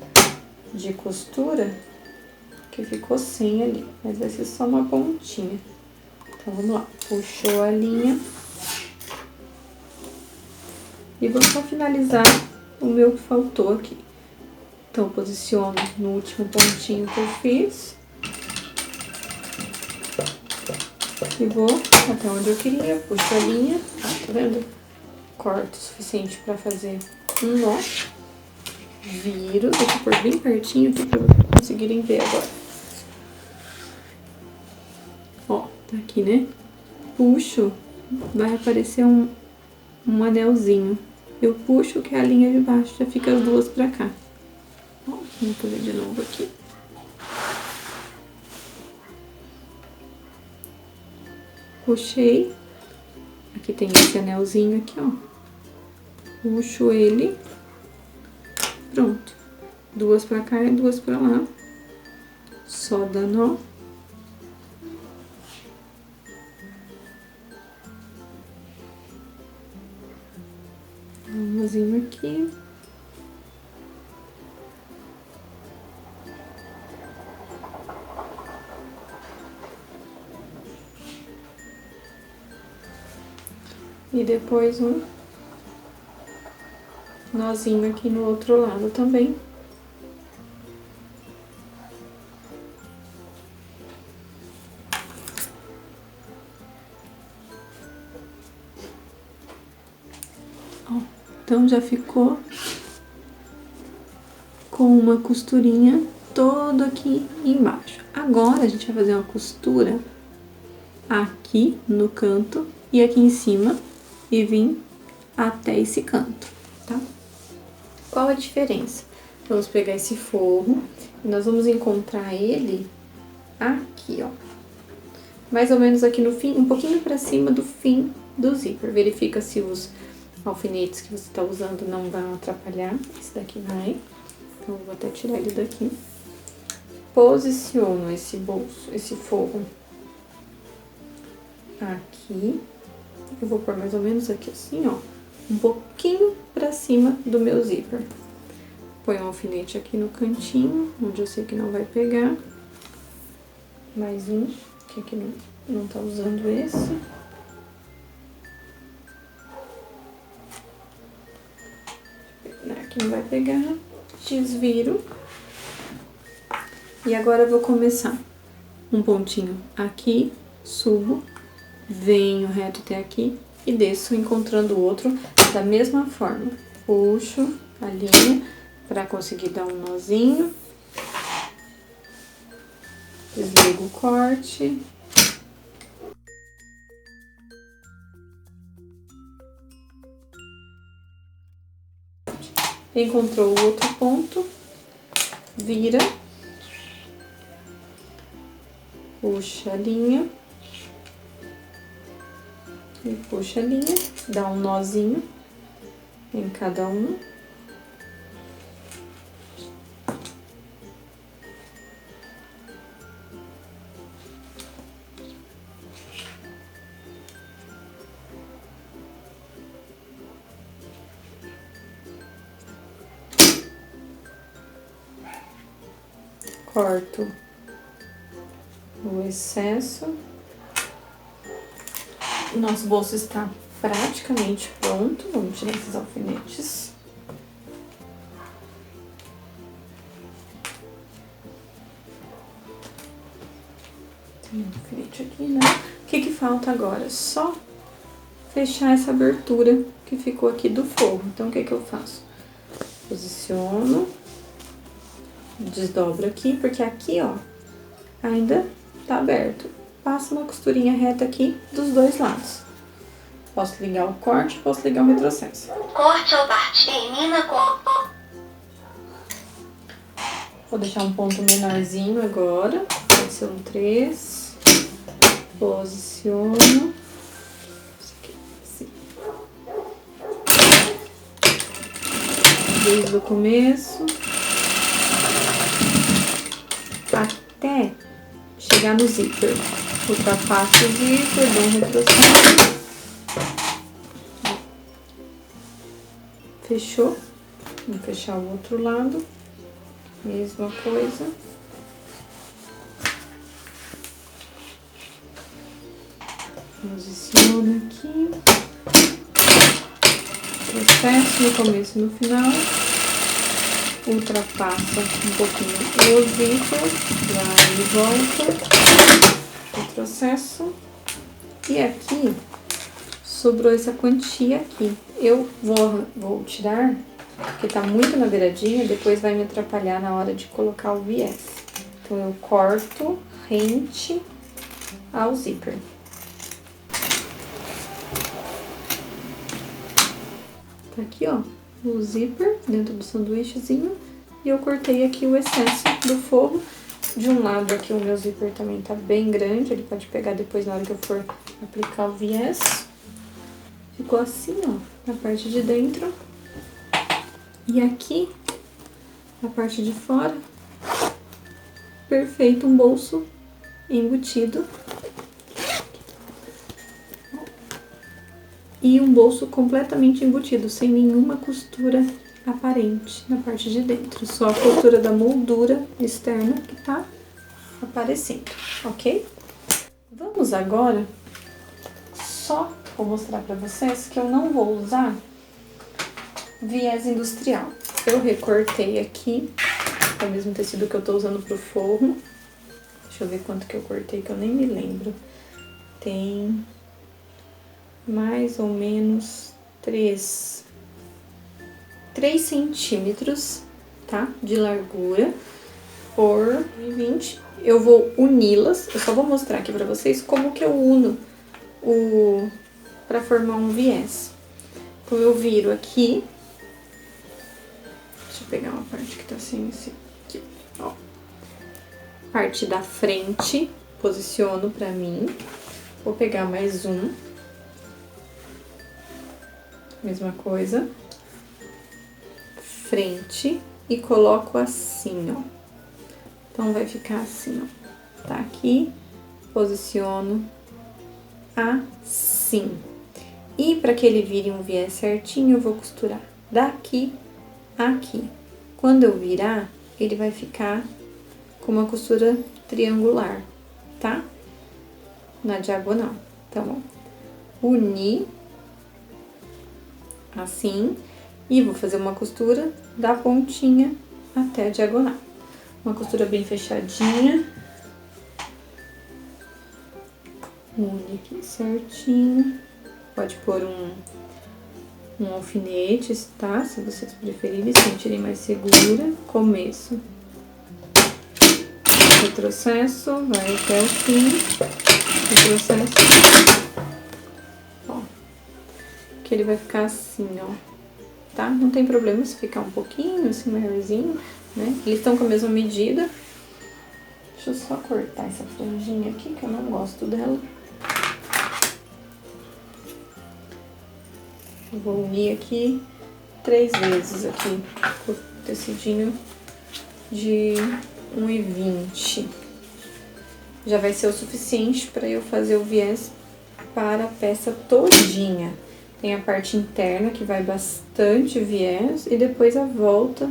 de costura que ficou sem ali, mas vai ser só uma pontinha. Então, vamos lá. Puxou a linha. E vou só finalizar o meu que faltou aqui. Então, posiciono no último pontinho que eu fiz. E vou até onde eu queria, puxo a linha, tá vendo? Corto o suficiente pra fazer um nó, viro, deixa eu pôr bem pertinho aqui pra vocês conseguirem ver agora. Ó, tá aqui, né? Puxo, vai aparecer um anelzinho. Eu puxo que é a linha de baixo, já fica as duas pra cá. Ó, vamos fazer de novo aqui. Puxei. Aqui tem esse anelzinho aqui, ó. Puxo ele. Pronto. Duas pra cá e duas pra lá. Só dá nó. Um nozinho aqui. E depois um nozinho aqui no outro lado também. Ó, então já ficou com uma costurinha toda aqui embaixo. Agora a gente vai fazer uma costura aqui no canto e aqui em cima e vir até esse canto, tá? Qual a diferença? Vamos pegar esse forro e nós vamos encontrar ele aqui, ó. Mais ou menos aqui no fim, um pouquinho pra cima do fim do zíper. Verifica se os alfinetes que você tá usando não vão atrapalhar. Esse daqui vai. Então, eu vou até tirar ele daqui. Posiciono esse bolso, esse forro aqui. Eu vou pôr mais ou menos aqui assim, ó. Um pouquinho pra cima do meu zíper. Põe um alfinete aqui no cantinho, onde eu sei que não vai pegar. Mais um, que aqui não tá usando esse. Aqui não vai pegar. Desviro. E agora eu vou começar um pontinho aqui, subo, venho reto até aqui e desço encontrando o outro da mesma forma. Puxo a linha para conseguir dar um nozinho. Desligo o corte. Encontrou o outro ponto, vira. Puxa a linha. E puxa a linha, dá um nozinho em cada um. Corto o excesso. O nosso bolso está praticamente pronto. Vamos tirar esses alfinetes. Tem um alfinete aqui, né? O que falta agora? Só fechar essa abertura que ficou aqui do forro. Então, o que eu faço? Posiciono. Desdobro aqui, porque aqui, ó, ainda tá aberto. Passo uma costurinha reta aqui dos dois lados. Posso ligar o corte, posso ligar o retrocesso. Corte ou parte termina com... Vou deixar um ponto menorzinho agora. Vai ser um 3. Posiciono. Isso aqui, assim. Desde o começo até chegar no zíper. Ultrapasso o zíper, dou um retrocesso. Fechou. Vamos fechar o outro lado. Mesma coisa. Posiciono aqui. Processo no começo e no final. Ultrapassa um pouquinho o zíper, vai e volta, retrocesso. E aqui, sobrou essa quantia aqui. Eu vou tirar porque tá muito na beiradinha, depois vai me atrapalhar na hora de colocar o viés. Então, eu corto rente ao zíper. Tá aqui, ó, o zíper dentro do sanduíchezinho. E eu cortei aqui o excesso do forro. De um lado aqui o meu zíper também tá bem grande, ele pode pegar depois na hora que eu for aplicar o viés. Ficou assim, ó, na parte de dentro. E aqui, na parte de fora, perfeito, um bolso embutido. E um bolso completamente embutido, sem nenhuma costura aparente na parte de dentro. Só a costura da moldura externa que tá aparecendo, ok? Vamos agora, só vou mostrar pra vocês que eu não vou usar viés industrial. Eu recortei aqui, é o mesmo tecido que eu tô usando pro forro. Deixa eu ver quanto que eu cortei, que eu nem me lembro. Tem mais ou menos 3 centímetros, tá? De largura por 20. Eu vou uni-las, eu só vou mostrar aqui pra vocês como que eu uno pra formar um viés. Então, eu viro aqui. Deixa eu pegar uma parte que tá sem esse aqui, ó. Parte da frente, posiciono pra mim. Vou pegar mais um. Mesma coisa. Frente e coloco assim, ó. Então, vai ficar assim, ó. Tá aqui, posiciono assim. E para que ele vire um viés certinho, eu vou costurar daqui a aqui. Quando eu virar, ele vai ficar com uma costura triangular, tá? Na diagonal. Então, ó, uni assim. E vou fazer uma costura da pontinha até a diagonal. Uma costura bem fechadinha. Une aqui certinho. Pode pôr um alfinete, tá? Se vocês preferirem, se sentirem mais segura. Começo. Retrocesso, vai até o fim. Retrocesso. Ó. Que ele vai ficar assim, ó. Tá? Não tem problema se ficar um pouquinho, assim, maiorzinho, né? Eles estão com a mesma medida. Deixa eu só cortar essa franjinha aqui, que eu não gosto dela. Eu vou unir aqui 3 vezes aqui, o tecidinho de 1,20. Já vai ser o suficiente para eu fazer o viés para a peça todinha. Tem a parte interna que vai bastante viés e depois a volta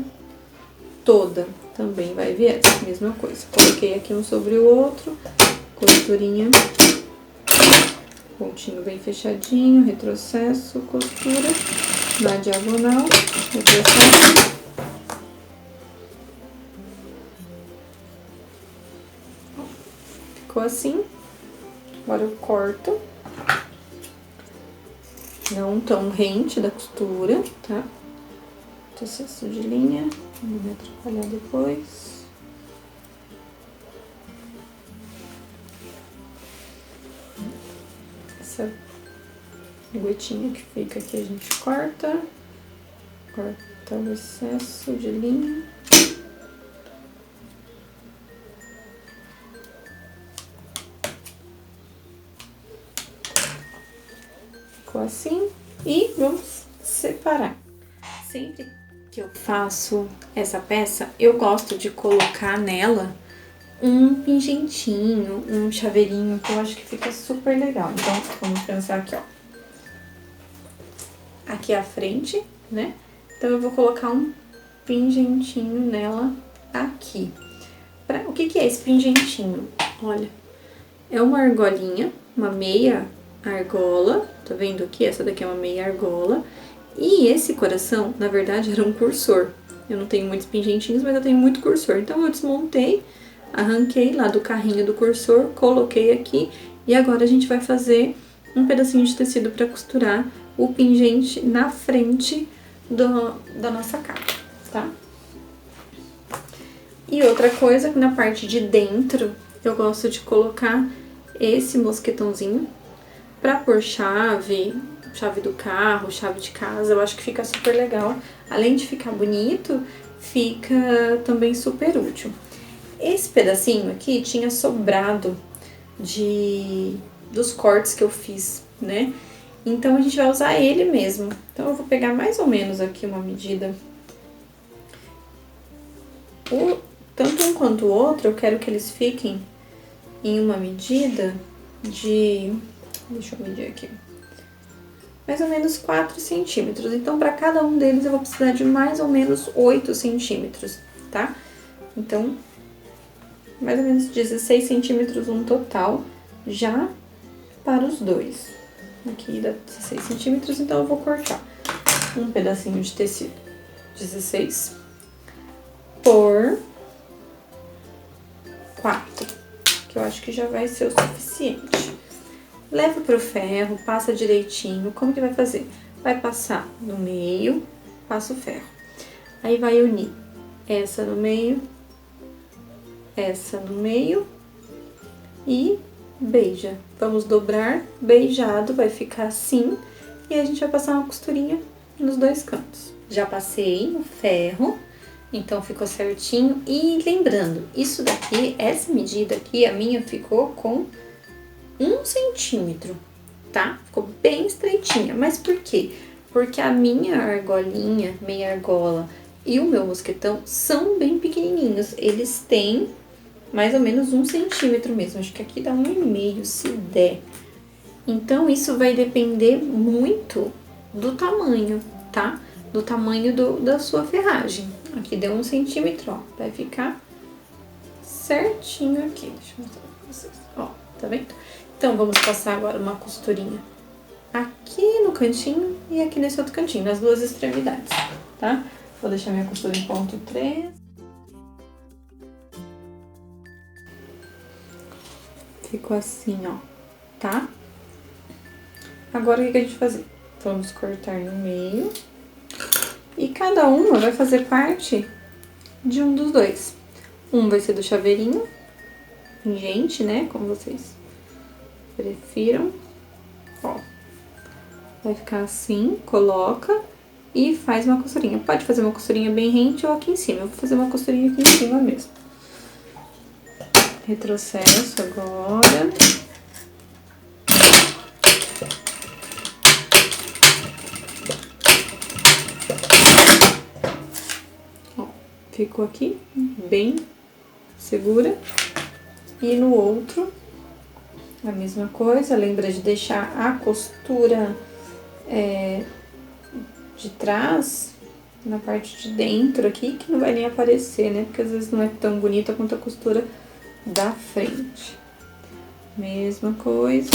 toda também vai viés, mesma coisa. Coloquei aqui um sobre o outro, costurinha, pontinho bem fechadinho, retrocesso, costura, na diagonal, retrocesso. Ficou assim, agora eu corto. Não tão rente da costura, tá? Retrocesso de linha, não vai atrapalhar depois. Essa gotinha que fica aqui a gente corta. Corta o excesso de linha. Assim, e vamos separar. Sempre que eu faço essa peça, eu gosto de colocar nela um pingentinho, um chaveirinho, que eu acho que fica super legal. Então, vamos pensar aqui, ó. Aqui é a frente, né? Então, eu vou colocar um pingentinho nela aqui. O que é esse pingentinho? Olha, é uma argolinha, uma meia argola, tá vendo aqui? Essa daqui é uma meia argola. E esse coração, na verdade, era um cursor. Eu não tenho muitos pingentinhos, mas eu tenho muito cursor. Então, eu desmontei, arranquei lá do carrinho do cursor, coloquei aqui. E agora a gente vai fazer um pedacinho de tecido para costurar o pingente na frente da nossa capa, tá? E outra coisa, que na parte de dentro, eu gosto de colocar esse mosquetãozinho pra pôr chave do carro, chave de casa. Eu acho que fica super legal. Além de ficar bonito, fica também super útil. Esse pedacinho aqui tinha sobrado dos cortes que eu fiz, né? Então, a gente vai usar ele mesmo. Então, eu vou pegar mais ou menos aqui uma medida. Tanto um quanto o outro, eu quero que eles fiquem em uma medida de... Deixa eu medir aqui. Mais ou menos 4 centímetros. Então, para cada um deles, eu vou precisar de mais ou menos 8 centímetros, tá? Então, mais ou menos 16 centímetros um total, já para os dois. Aqui dá 16 centímetros, então eu vou cortar um pedacinho de tecido 16 por 4, que eu acho que já vai ser o suficiente. Leva pro ferro, passa direitinho. Como que vai fazer? Vai passar no meio, passa o ferro. Aí vai unir essa no meio e beija. Vamos dobrar, beijado, vai ficar assim. E a gente vai passar uma costurinha nos dois cantos. Já passei no ferro, então ficou certinho. E lembrando, isso daqui, essa medida aqui, a minha ficou com 1 centímetro, tá? Ficou bem estreitinha. Mas por quê? Porque a minha argolinha, meia argola, e o meu mosquetão são bem pequenininhos. Eles têm mais ou menos 1 centímetro mesmo. Acho que aqui dá 1,5 se der. Então, isso vai depender muito do tamanho, tá? Do tamanho da sua ferragem. Aqui deu 1 centímetro, ó. Vai ficar certinho aqui. Deixa eu mostrar pra vocês. Ó, tá vendo? Então, vamos passar agora uma costurinha aqui no cantinho e aqui nesse outro cantinho, nas duas extremidades, tá? Vou deixar minha costura em ponto 3. Ficou assim, ó, tá? Agora, o que a gente vai fazer? Vamos cortar no meio. E cada uma vai fazer parte de um dos dois. Um vai ser do chaveirinho, pingente, né? Como vocês prefiram. Ó. Vai ficar assim, coloca e faz uma costurinha. Pode fazer uma costurinha bem rente ou aqui em cima. Eu vou fazer uma costurinha aqui em cima mesmo. Retrocesso agora. Ó, ficou aqui bem segura. E no outro, a mesma coisa. Lembra de deixar a costura de trás, na parte de dentro aqui, que não vai nem aparecer, né? Porque às vezes não é tão bonita quanto a costura da frente. Mesma coisa.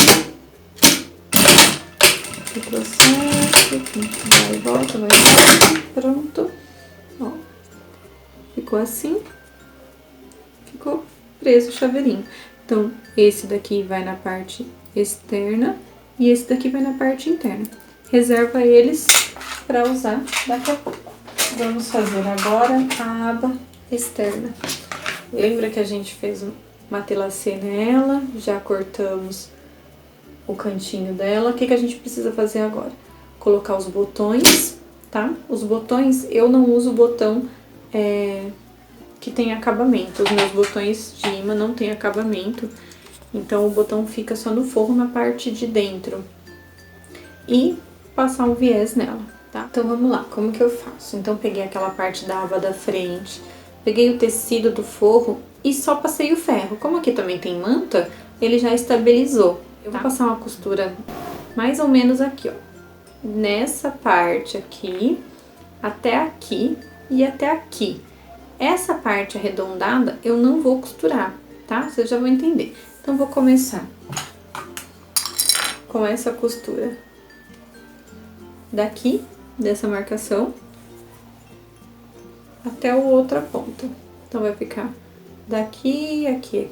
Retrocesso, vai e volta, vai e volta. Pronto. Ó, ficou assim. Ficou preso o chaveirinho. Então, esse daqui vai na parte externa e esse daqui vai na parte interna. Reserva eles para usar daqui a pouco. Vamos fazer agora a aba externa. Lembra que a gente fez um matelacê nela, já cortamos o cantinho dela. O que a gente precisa fazer agora? Colocar os botões, tá? Os botões, eu não uso botão que tem acabamento. Os meus botões de imã não tem acabamento, então o botão fica só no forro na parte de dentro. E passar um viés nela, tá? Então vamos lá, como que eu faço? Então peguei aquela parte da aba da frente, peguei o tecido do forro e só passei o ferro. Como aqui também tem manta, ele já estabilizou. Eu vou passar uma costura mais ou menos aqui, ó. Nessa parte aqui, até aqui e até aqui. Essa parte arredondada eu não vou costurar, tá? Vocês já vão entender. Então, vou começar com essa costura daqui, dessa marcação, até a outra ponta. Então, vai ficar daqui, aqui,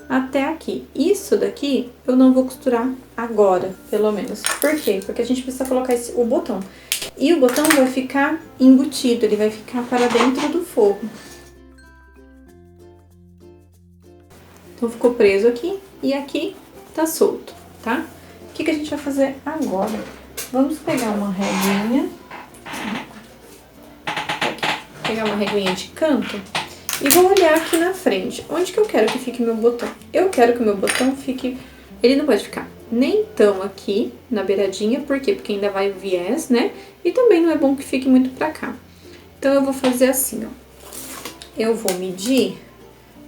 até aqui. Isso daqui eu não vou costurar agora, pelo menos. Por quê? Porque a gente precisa colocar o botão. E o botão vai ficar embutido, ele vai ficar para dentro do forro. Então, ficou preso aqui e aqui tá solto, tá? O que a gente vai fazer agora? Vamos pegar uma reguinha. Pegar uma reguinha de canto e vou olhar aqui na frente. Onde que eu quero que fique meu botão? Eu quero que o meu botão fique... Ele não pode ficar nem tão aqui na beiradinha, por quê? Porque ainda vai o viés, né? E também não é bom que fique muito pra cá. Então, eu vou fazer assim, ó. Eu vou medir,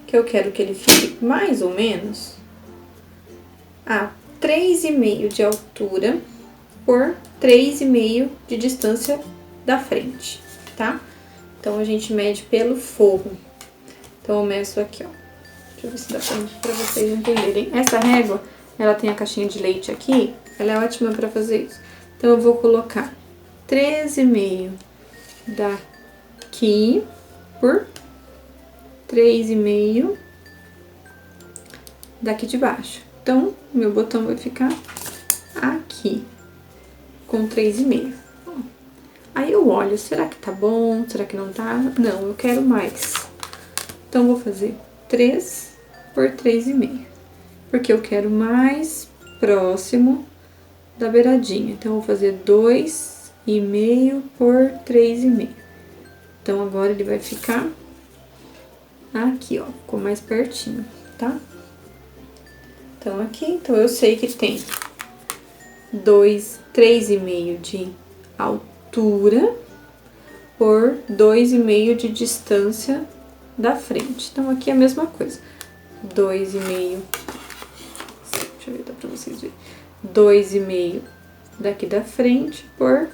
que eu quero que ele fique mais ou menos a 3,5 de altura por 3,5 de distância da frente, tá? Então, a gente mede pelo forro. Então, eu meço aqui, ó. Deixa eu ver se dá pra vocês entenderem. Essa régua, ela tem a caixinha de leite aqui, ela é ótima pra fazer isso. Então, eu vou colocar 13,5 daqui por 3,5 daqui de baixo. Então, meu botão vai ficar aqui, com 3,5. Aí eu olho, será que tá bom? Será que não tá? Não, eu quero mais. Então, vou fazer 3 por 3,5. Porque eu quero mais próximo da beiradinha. Então, eu vou fazer 2,5 por 3,5. Então, agora ele vai ficar aqui, ó. Ficou mais pertinho, tá? Então, aqui. Então, eu sei que tem 3,5 de altura por 2,5 de distância da frente. Então, aqui é a mesma coisa. 2,5... Deixa eu ver, dá pra vocês verem. 2,5 daqui da frente por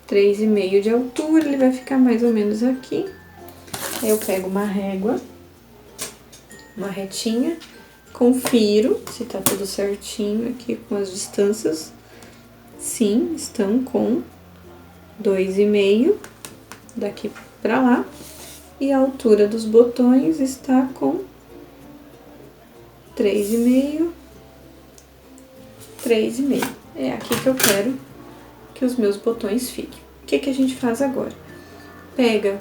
3,5 de altura. Ele vai ficar mais ou menos aqui. Aí, eu pego uma régua, uma retinha, confiro se tá tudo certinho aqui com as distâncias. Sim, estão com 2,5 daqui pra lá. E a altura dos botões está com 3,5, 3,5. É aqui que eu quero que os meus botões fiquem. O que a gente faz agora? Pega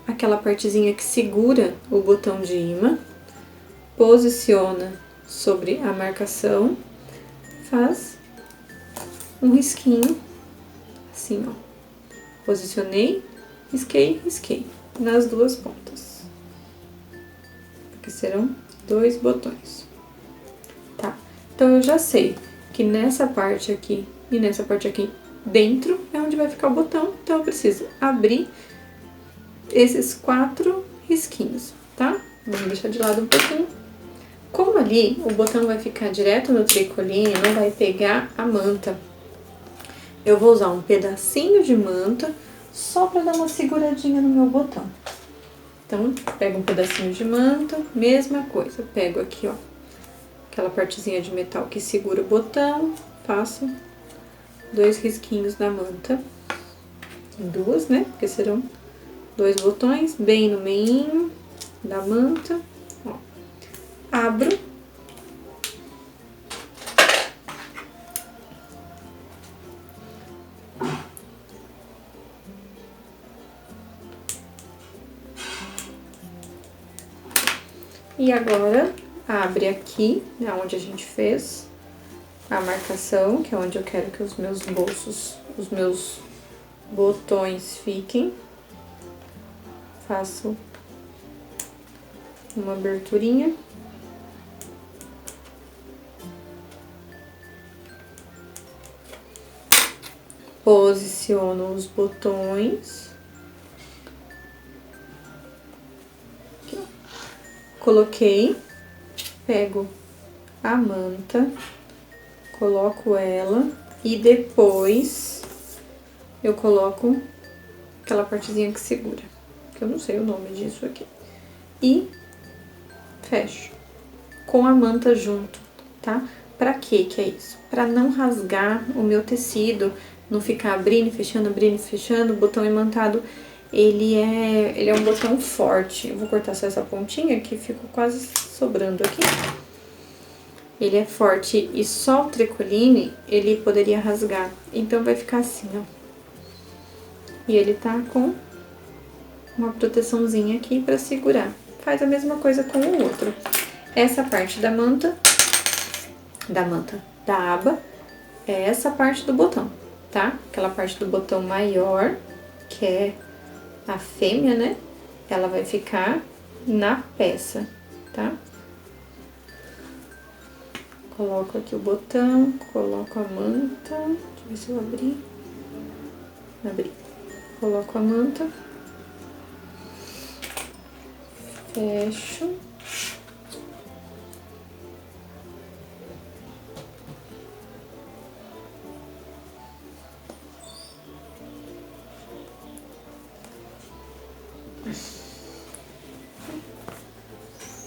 aquela partezinha que segura o botão de imã, posiciona sobre a marcação, faz um risquinho, assim, ó. Posicionei, risquei, risquei, nas duas pontas. Porque serão 2 botões, tá? Então, eu já sei que nessa parte aqui e nessa parte aqui dentro é onde vai ficar o botão. Então, eu preciso abrir esses 4 risquinhos, tá? Vamos deixar de lado um pouquinho. Como ali o botão vai ficar direto no tricoline, não vai pegar a manta, eu vou usar um pedacinho de manta só pra dar uma seguradinha no meu botão. Então, pego um pedacinho de manta, mesma coisa. Pego aqui, ó, aquela partezinha de metal que segura o botão, faço 2 risquinhos na manta. 2, né? Porque serão 2 botões, bem no meinho da manta, ó. Abro. E agora, abre aqui, né, onde a gente fez a marcação, que é onde eu quero que os meus bolsos, os meus botões fiquem. Faço uma aberturinha. Posiciono os botões. Aqui, ó. Coloquei, pego a manta, coloco ela e depois eu coloco aquela partezinha que segura, que eu não sei o nome disso aqui. E fecho com a manta junto, tá? Pra quê que é isso? Pra não rasgar o meu tecido, não ficar abrindo e fechando. O botão imantado, ele é um botão forte. Eu vou cortar só essa pontinha que ficou quase sobrando aqui. ele é forte e só o tricoline, ele poderia rasgar. Então, vai ficar assim, ó. E ele tá com uma proteçãozinha aqui pra segurar. Faz a mesma coisa com o outro. Essa parte da da aba, é essa parte do botão, tá? Aquela parte do botão maior, que é a fêmea, né? Ela vai ficar na peça, tá? Coloco aqui o botão, coloco a manta. Deixa eu ver se eu abri. Abri. Coloco a manta. Fecho.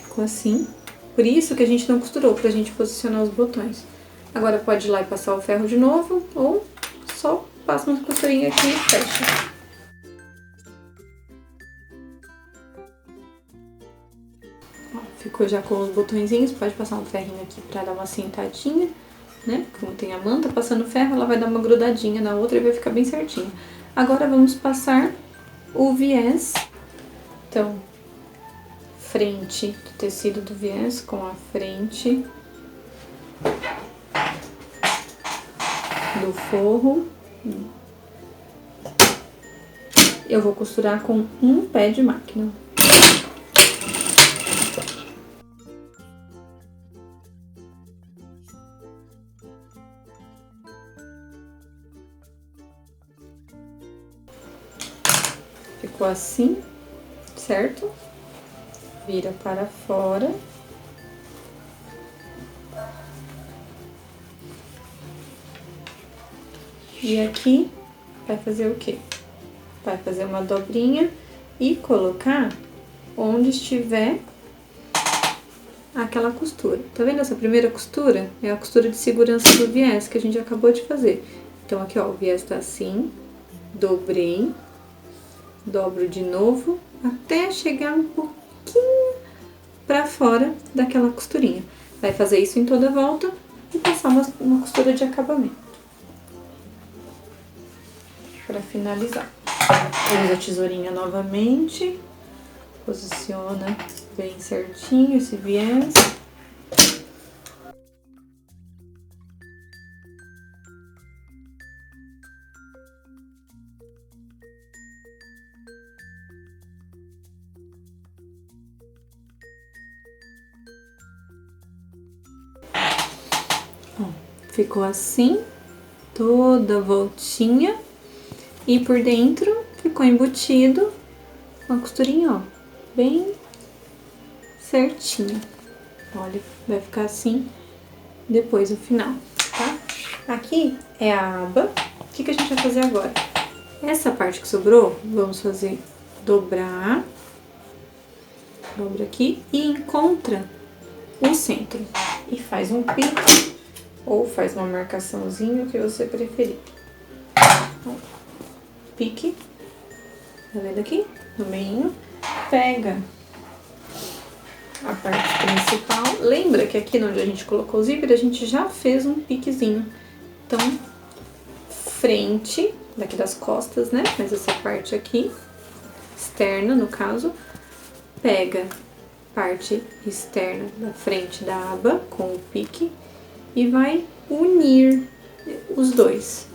Ficou assim. Por isso que a gente não costurou, pra gente posicionar os botões. Agora pode ir lá e passar o ferro de novo, ou só passa uma costurinha aqui e fecha. Ó, ficou já com os botõezinhos, pode passar um ferrinho aqui pra dar uma sentadinha, né? Como tem a manta, passando ferro, ela vai dar uma grudadinha na outra e vai ficar bem certinho. Agora vamos passar o viés. Então, frente do tecido do viés com a frente do forro. Eu vou costurar com um pé de máquina. Ficou assim, certo? Vira para fora. E aqui vai fazer o quê? Vai fazer uma dobrinha e colocar onde estiver aquela costura. Tá vendo essa primeira costura? É a costura de segurança do viés que a gente acabou de fazer. Então aqui, ó, o viés tá assim, dobrei, dobro de novo, até chegar um pouquinho pra fora daquela costurinha. Vai fazer isso em toda a volta e passar uma costura de acabamento. Pra finalizar. Usa a tesourinha novamente, posiciona bem certinho esse viés. Ó, ficou assim, toda a voltinha. E por dentro ficou embutido uma costurinha, ó, bem certinha. Olha, vai ficar assim depois no final, tá? Aqui é a aba. O que a gente vai fazer agora? Essa parte que sobrou, vamos fazer dobrar. Dobra aqui e encontra o centro. E faz um pique ou faz uma marcaçãozinha, o que você preferir. Então, pique, tá vendo aqui? No meio, pega a parte principal. Lembra que aqui onde a gente colocou o zíper, a gente já fez um piquezinho. Então, frente, daqui das costas, né? Mas essa parte aqui, externa no caso, pega parte externa da frente da aba com o pique e vai unir os dois.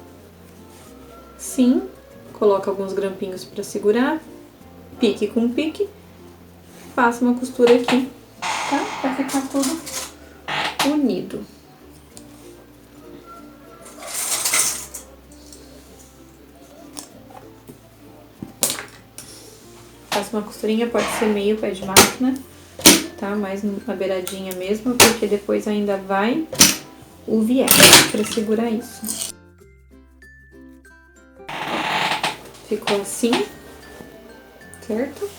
Sim. Coloca alguns grampinhos para segurar, pique com pique, passa uma costura aqui, tá? Pra ficar tudo unido. Passa uma costurinha, pode ser meio pé de máquina, tá? Mais na beiradinha mesmo, porque depois ainda vai o viés para segurar isso. Ficou assim, certo?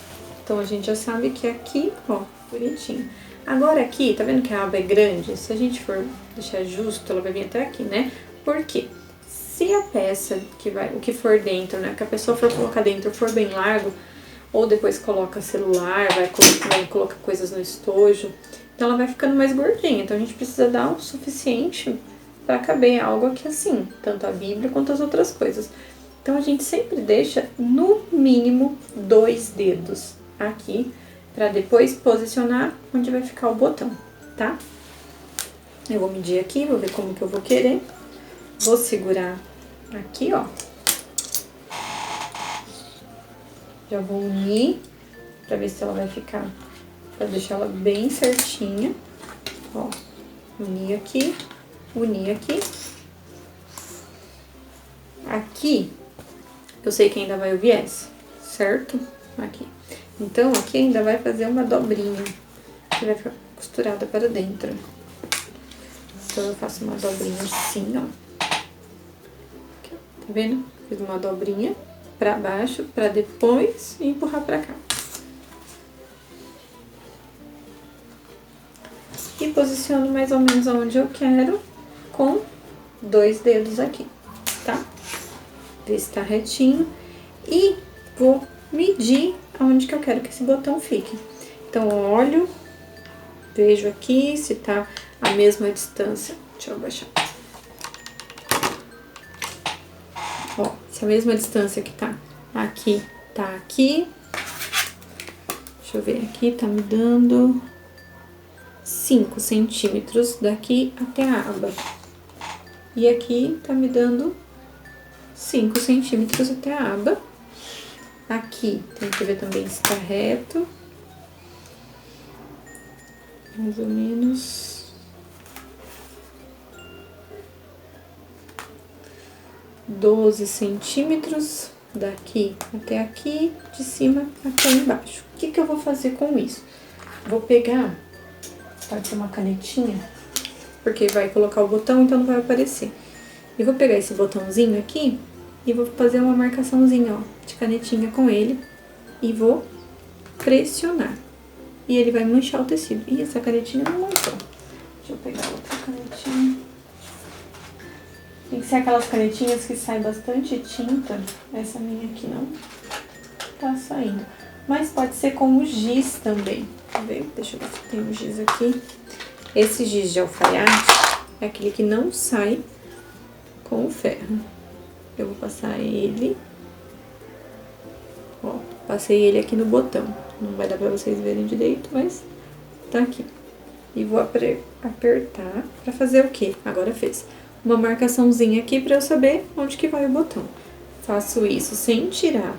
Então, a gente já sabe que aqui, ó, bonitinho. Agora aqui, tá vendo que a aba é grande? Se a gente for deixar justo, ela vai vir até aqui, né? Por quê? Se a peça, o que for dentro, né? Que a pessoa for colocar dentro for bem largo, ou depois coloca celular, vai colocar coisas no estojo, Então ela vai ficando mais gordinha. Então a gente precisa dar o suficiente para caber algo aqui assim, tanto a Bíblia quanto as outras coisas. Então a gente sempre deixa no mínimo 2 dedos aqui para depois posicionar onde vai ficar o botão, tá? Eu vou medir aqui, vou ver como que eu vou querer. Vou segurar aqui, ó. Já vou unir pra ver se ela vai ficar, pra deixar ela bem certinha. Ó, unir aqui, unir aqui. Aqui, eu sei que ainda vai o viés, certo? Aqui. Então, aqui ainda vai fazer uma dobrinha, que vai ficar costurada para dentro. Então, eu faço uma dobrinha assim, ó. Aqui, ó. Tá vendo? Fiz uma dobrinha pra baixo, pra depois empurrar pra cá. E posiciono mais ou menos onde eu quero, com 2 dedos aqui, tá? Ver se tá retinho. E vou medir aonde que eu quero que esse botão fique. Então, olho, vejo aqui se tá a mesma distância. Deixa eu abaixar. Ó, se a mesma distância que tá aqui, tá aqui. Deixa eu ver aqui, tá me dando 5 centímetros daqui até a aba. E aqui tá me dando 5 centímetros até a aba. Aqui, tem que ver também se tá reto. Mais ou menos 12 centímetros daqui até aqui, de cima até embaixo. O que que eu vou fazer com isso? Vou pegar, pode ser uma canetinha, porque vai colocar o botão, então não vai aparecer. E vou pegar esse botãozinho aqui e vou fazer uma marcaçãozinha, ó, de canetinha com ele e vou pressionar. E ele vai manchar o tecido. Ih, essa canetinha não manchou. Deixa eu pegar outra canetinha. Tem que ser aquelas canetinhas que sai bastante tinta. Essa minha aqui não tá saindo. Mas pode ser com o giz também. Tá vendo? Deixa eu ver se tem um giz aqui. Esse giz de alfaiate é aquele que não sai com o ferro. Eu vou passar ele. Ó, passei ele aqui no botão. Não vai dar pra vocês verem direito, mas tá aqui. E vou apertar pra fazer o quê? Agora fez. Uma marcaçãozinha aqui pra eu saber onde que vai o botão. Faço isso sem tirar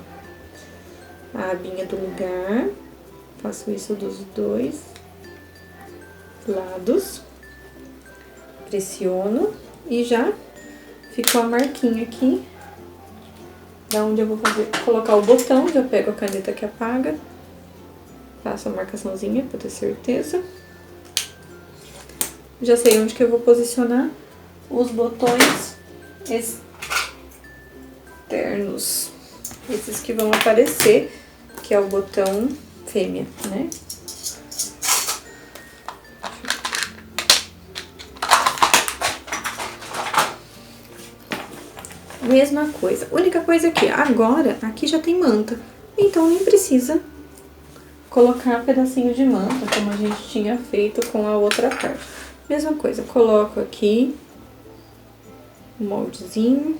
a abinha do lugar. Faço isso dos 2 lados. Pressiono e já ficou a marquinha aqui. Da onde eu vou colocar o botão. Já pego a caneta que apaga. Faço a marcaçãozinha pra ter certeza. Já sei onde que eu vou posicionar os botões externos. Esses que vão aparecer, que é o botão fêmea, né? Mesma coisa. Única coisa que agora, aqui já tem manta. Então, nem precisa colocar pedacinho de manta, como a gente tinha feito com a outra parte. Mesma coisa, coloco aqui um moldezinho,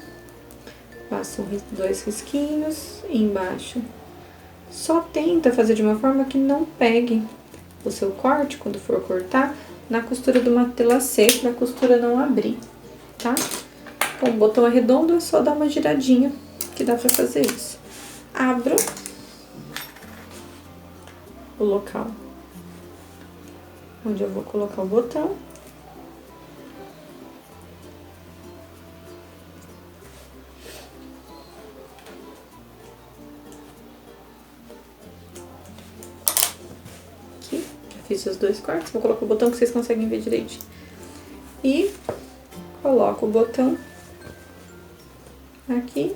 faço 2 risquinhos embaixo. Só tenta fazer de uma forma que não pegue o seu corte, quando for cortar, na costura do matelacê, pra costura não abrir, tá? Com o botão é redondo, é só dar uma giradinha, que dá pra fazer isso. Abro o local onde eu vou colocar o botão. Aqui, já fiz os 2 cortes, vou colocar o botão que vocês conseguem ver direitinho. E coloco o botão aqui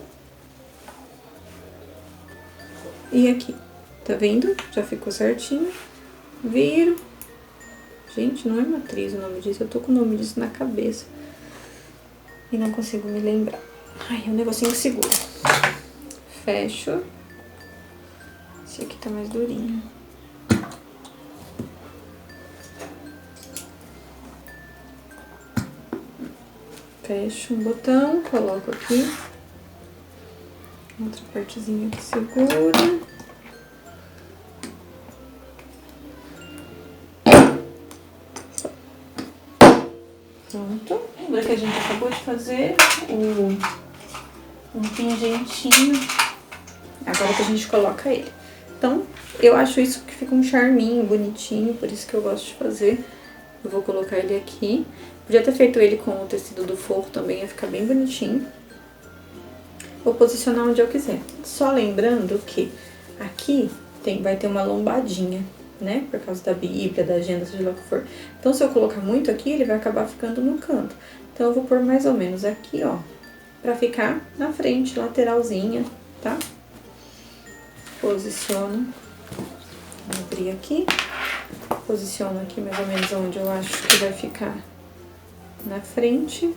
e aqui. Tá vendo? Já ficou certinho. Viro. Gente, não é matriz o nome disso. Eu tô com o nome disso na cabeça. E não consigo me lembrar. Ai, é um negocinho seguro. Fecho. Esse aqui tá mais durinho. Fecho um botão, coloco aqui. Outra partezinha que segura. Pronto. Lembra que a gente acabou de fazer um pingentinho. Agora que a gente coloca ele. Então, eu acho isso que fica um charminho bonitinho, por isso que eu gosto de fazer. Eu vou colocar ele aqui. Podia ter feito ele com o tecido do forro também, ia ficar bem bonitinho. Vou posicionar onde eu quiser. Só lembrando que aqui vai ter uma lombadinha, né? Por causa da Bíblia, da agenda, seja lá o que for. Então, se eu colocar muito aqui, ele vai acabar ficando no canto. Então, eu vou pôr mais ou menos aqui, ó, pra ficar na frente, lateralzinha, tá? Posiciono. Vou abrir aqui. Posiciono aqui mais ou menos onde eu acho que vai ficar na frente.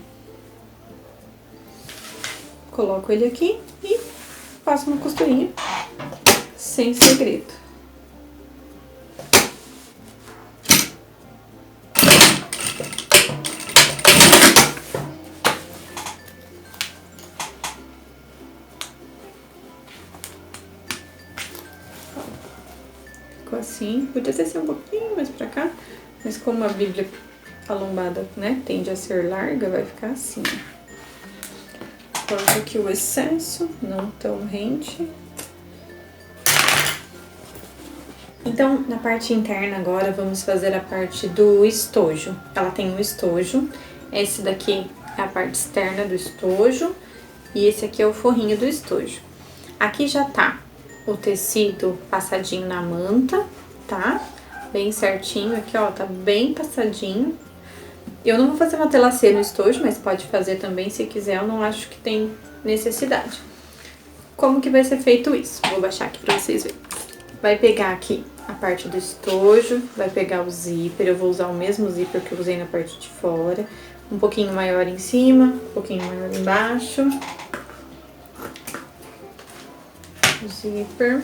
Coloco ele aqui e faço uma costurinha sem segredo. Ficou assim. Podia ser um pouquinho mais pra cá, mas como a Bíblia a lombada, né, tende a ser larga, vai ficar assim. Corto aqui o excesso, não tão rente. Então, na parte interna agora, vamos fazer a parte do estojo. Ela tem um estojo, esse daqui é a parte externa do estojo e esse aqui é o forrinho do estojo. Aqui já tá o tecido passadinho na manta, tá? Bem certinho, aqui ó, tá bem passadinho. Eu não vou fazer uma telacê no estojo, mas pode fazer também se quiser, eu não acho que tem necessidade. Como que vai ser feito isso? Vou baixar aqui pra vocês verem. Vai pegar aqui a parte do estojo, vai pegar o zíper, eu vou usar o mesmo zíper que eu usei na parte de fora. Um pouquinho maior em cima, um pouquinho maior embaixo. O zíper.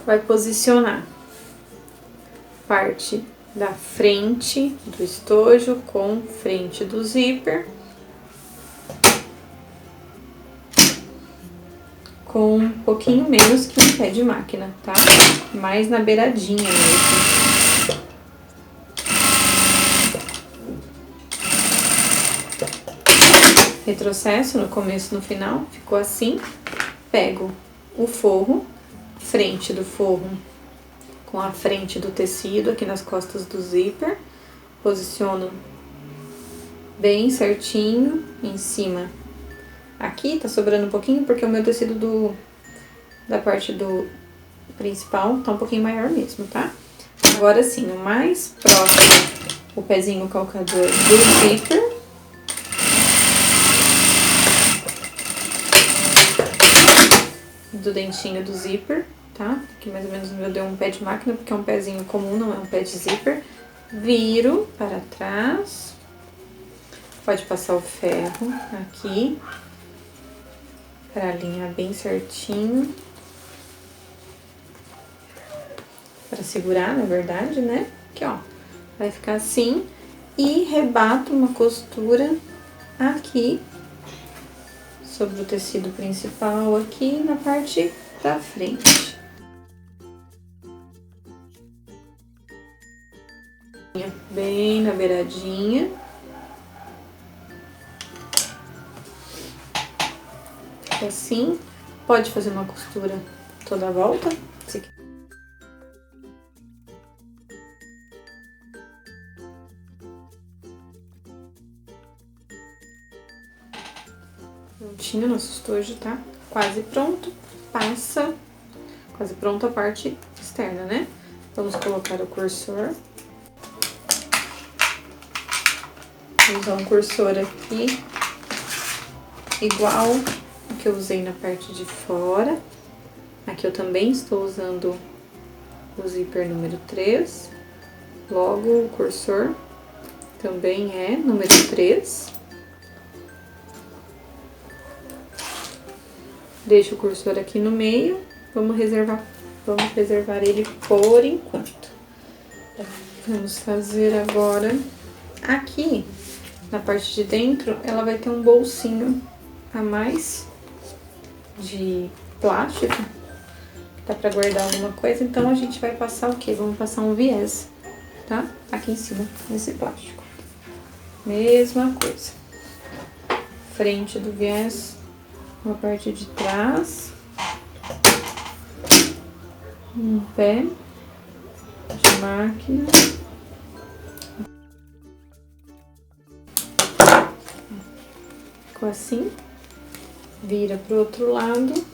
Vai posicionar parte da frente do estojo com frente do zíper, com um pouquinho menos que um pé de máquina, tá? Mais na beiradinha mesmo. Retrocesso no começo e no final, ficou assim. Pego o forro, frente do forro com a frente do tecido aqui nas costas do zíper, posiciono bem certinho em cima. Aqui tá sobrando um pouquinho porque o meu tecido da parte do principal tá um pouquinho maior mesmo, tá? Agora sim, o mais próximo, o pezinho calcador do zíper. Do dentinho do zíper. Tá? Aqui mais ou menos eu dei um pé de máquina, porque é um pezinho comum, não é um pé de zíper. Viro para trás. Pode passar o ferro aqui, para alinhar bem certinho. Para segurar, na verdade, né? Aqui, ó. Vai ficar assim. E rebato uma costura aqui, sobre o tecido principal, aqui na parte da frente. Bem na beiradinha. Assim. Pode fazer uma costura toda a volta. Prontinho, nosso estojo tá quase pronto. Passa. Quase pronto a parte externa, né? Vamos colocar o cursor. Vou usar um cursor aqui, igual o que eu usei na parte de fora. Aqui eu também estou usando o zíper número 3. Logo, o cursor também é número 3. Deixo o cursor aqui no meio. Vamos reservar ele por enquanto. Vamos fazer agora aqui. na parte de dentro, ela vai ter um bolsinho a mais de plástico, que dá pra guardar alguma coisa. Então, a gente vai passar o quê? Vamos passar um viés, tá? Aqui em cima, nesse plástico. Mesma coisa. Frente do viés, a parte de trás. Um pé de máquina. Ficou assim. Vira pro outro lado.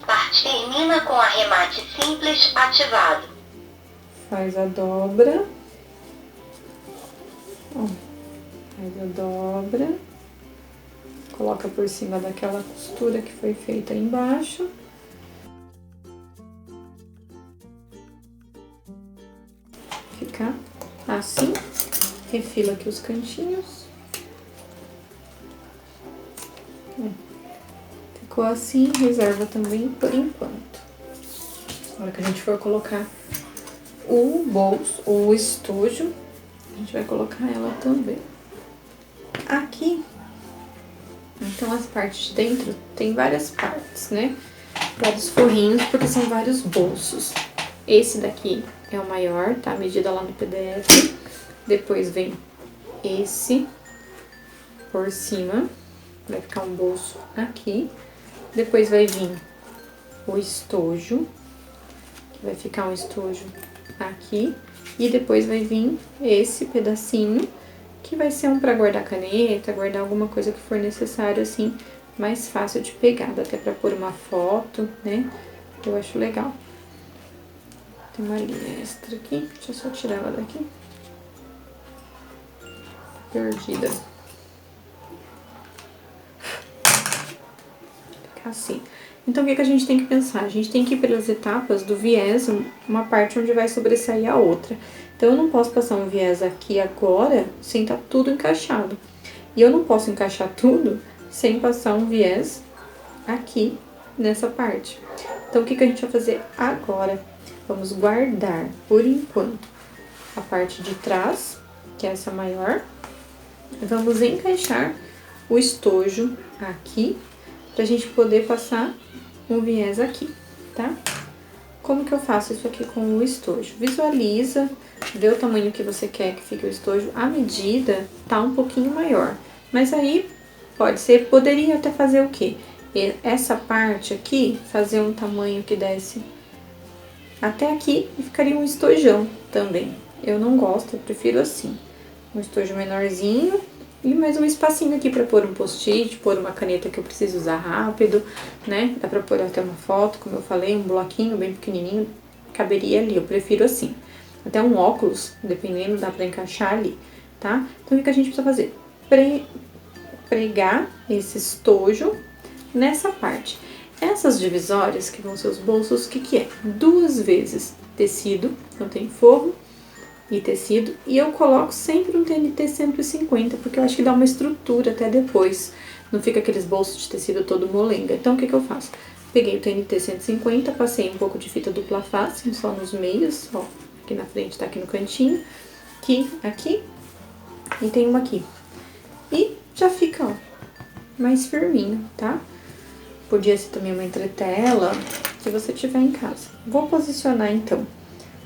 Parte termina com arremate simples ativado. Faz a dobra. Ó, faz a dobra. Coloca por cima daquela costura que foi feita aí embaixo. Fica assim. Refila aqui os cantinhos. Ficou assim, reserva também por enquanto. Na hora que a gente for colocar o bolso, ou o estojo, a gente vai colocar ela também. Aqui, então as partes de dentro tem várias partes, né? Vários forrinhos, porque são vários bolsos. Esse daqui é o maior, tá? A medida lá no PDF. Depois vem esse por cima. Vai ficar um bolso aqui. Depois vai vir o estojo, que vai ficar um estojo aqui. E depois vai vir esse pedacinho, que vai ser um pra guardar caneta, guardar alguma coisa que for necessário, assim, mais fácil de pegar. Dá até pra pôr uma foto, né? Eu acho legal. Tem uma linha extra aqui, deixa eu só tirar ela daqui. Perdida. Assim. Então, o que a gente tem que pensar? A gente tem que ir pelas etapas do viés, uma parte onde vai sobressair a outra. Então, eu não posso passar um viés aqui agora sem estar tudo encaixado. E eu não posso encaixar tudo sem passar um viés aqui nessa parte. Então, o que a gente vai fazer agora? Vamos guardar, por enquanto, a parte de trás, que é essa maior. Vamos encaixar o estojo aqui, pra gente poder passar um viés aqui, tá? Como que eu faço isso aqui com o estojo? Visualiza, vê o tamanho que você quer que fique o estojo. A medida tá um pouquinho maior, mas aí pode ser, poderia até fazer o quê? Essa parte aqui, fazer um tamanho que desse até aqui e ficaria um estojão também. Eu não gosto, eu prefiro assim, um estojo menorzinho. E mais um espacinho aqui pra pôr um post-it, pôr uma caneta que eu preciso usar rápido, né? Dá pra pôr até uma foto, como eu falei, um bloquinho bem pequenininho, caberia ali, eu prefiro assim. Até um óculos, dependendo, dá pra encaixar ali, tá? Então, o que a gente precisa fazer? Pregar esse estojo nessa parte. Essas divisórias, que vão ser os bolsos, o que é? 2 vezes tecido, não tem forro, e tecido, e eu coloco sempre um TNT 150, porque eu acho que dá uma estrutura até depois, não fica aqueles bolsos de tecido todo molenga. Então, o que eu faço? Peguei o TNT 150, passei um pouco de fita dupla face, só nos meios, ó, aqui na frente, tá aqui no cantinho, aqui, e tem uma aqui. E já fica, ó, mais firminho, tá? Podia ser também uma entretela, se você tiver em casa. Vou posicionar, então,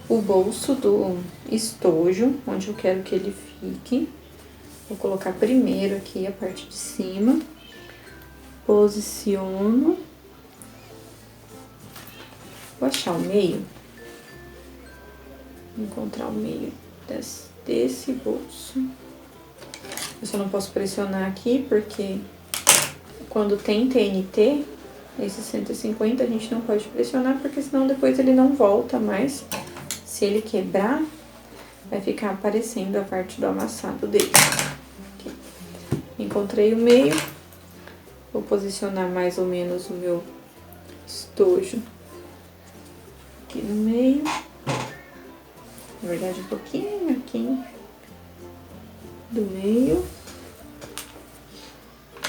o bolso do estojo, onde eu quero que ele fique. Vou colocar primeiro aqui a parte de cima. Posiciono. Vou achar o meio. Vou encontrar o meio desse bolso. Eu só não posso pressionar aqui, porque quando tem TNT, esse 150 a gente não pode pressionar, porque senão depois ele não volta mais. Se ele quebrar, vai ficar aparecendo a parte do amassado dele. Aqui. Encontrei o meio. Vou posicionar mais ou menos o meu estojo aqui no meio. Na verdade, um pouquinho aqui do meio.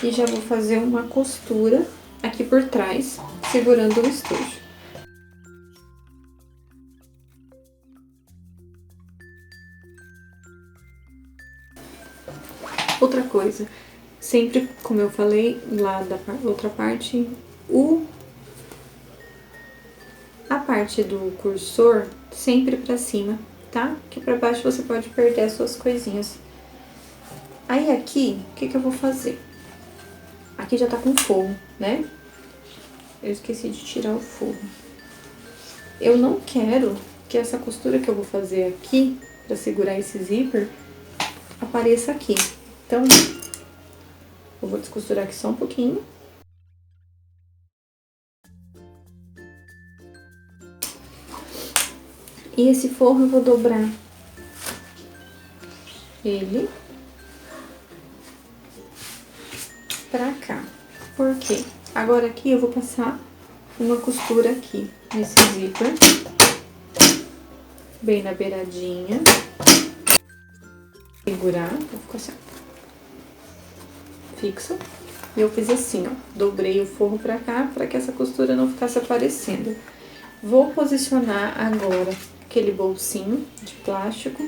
E já vou fazer uma costura aqui por trás, segurando o estojo. Outra coisa, sempre, como eu falei lá da outra parte, a parte do cursor sempre pra cima, tá? Que pra baixo você pode perder as suas coisinhas. Aí aqui, o que eu vou fazer? Aqui já tá com forro, né? Eu esqueci de tirar o forro. Eu não quero que essa costura que eu vou fazer aqui, pra segurar esse zíper, apareça aqui. Então, eu vou descosturar aqui só um pouquinho. E esse forro eu vou dobrar ele pra cá. Por quê? Agora aqui eu vou passar uma costura aqui nesse zíper, bem na beiradinha. Segurar, vou ficar assim, fixo. E eu fiz assim, ó, dobrei o forro pra cá, pra que essa costura não ficasse aparecendo. Vou posicionar agora aquele bolsinho de plástico,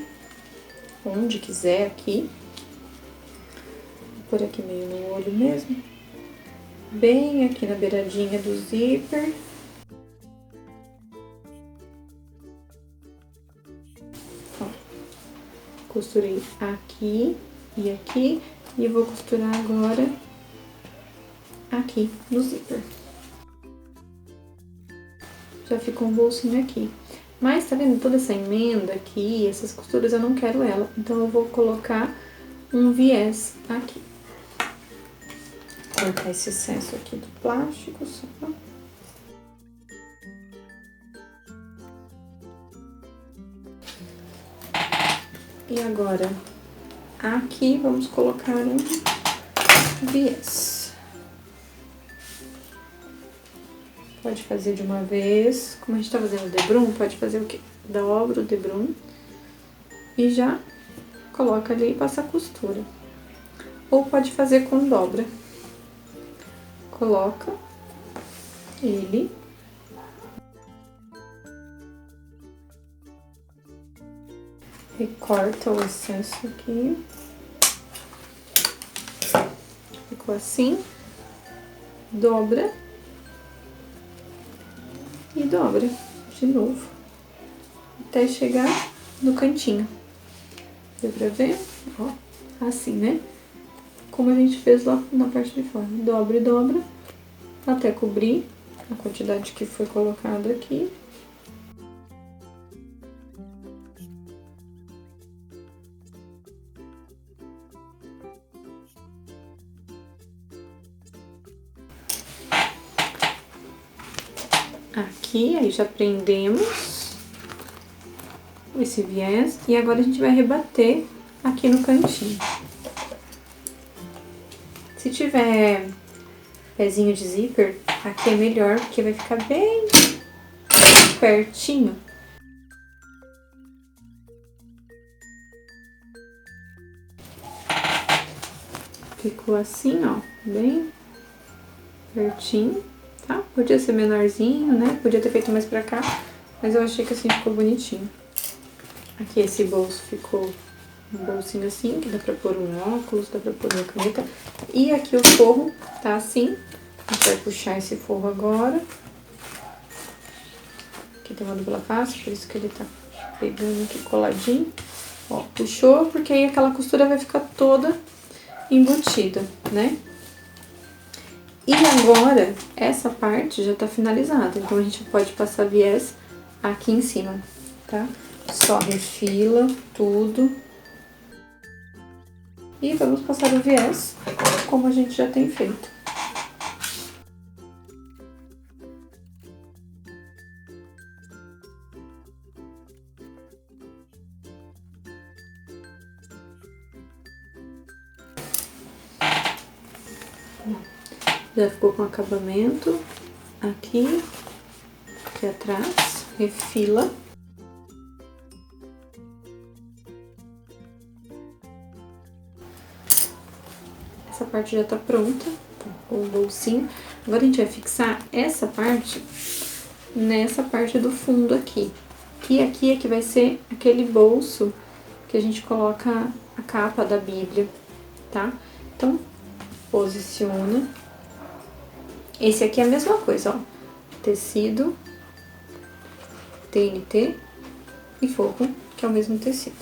onde quiser aqui. Vou pôr aqui meio no olho mesmo. Bem aqui na beiradinha do zíper. Ó, costurei aqui e aqui. E vou costurar agora aqui no zíper. Já ficou um bolsinho aqui. Mas tá vendo toda essa emenda aqui, essas costuras, eu não quero ela. Então eu vou colocar um viés aqui. Cortar esse excesso aqui do plástico só. E agora, aqui vamos colocar um viés. Pode fazer de uma vez. Como a gente tá fazendo o debrum, pode fazer o quê? Dobra o debrum e já coloca ali e passa a costura. Ou pode fazer com dobra. Coloca ele. Recorta o excesso aqui. Ficou assim. Dobra. E dobra de novo. Até chegar no cantinho. Deu pra ver? Ó, assim, né? Como a gente fez lá na parte de fora. Dobra e dobra, até cobrir a quantidade que foi colocada aqui. Aqui, aí já prendemos esse viés. E agora a gente vai rebater aqui no cantinho. Se tiver pezinho de zíper, aqui é melhor, porque vai ficar bem pertinho. Ficou assim, ó, bem pertinho, tá? Podia ser menorzinho, né? Podia ter feito mais pra cá, mas eu achei que assim ficou bonitinho. Aqui esse bolso ficou um bolsinho assim, que dá pra pôr um óculos, dá pra pôr uma caneta. E aqui o forro tá assim. A gente vai puxar esse forro agora. Aqui tem uma dupla face, por isso que ele tá pegando aqui coladinho. Ó, puxou, porque aí aquela costura vai ficar toda embutida, né? E agora, essa parte já tá finalizada, então a gente pode passar viés aqui em cima, tá? Só refila tudo. E vamos passar o viés, como a gente já tem feito. Já ficou com acabamento aqui atrás, refila. Essa parte já tá pronta, com o bolsinho. Agora a gente vai fixar essa parte nessa parte do fundo aqui. E aqui é que vai ser aquele bolso que a gente coloca a capa da Bíblia. tá? Então, posiciona. Esse aqui é a mesma coisa, ó. Tecido, TNT e forro, que é o mesmo tecido.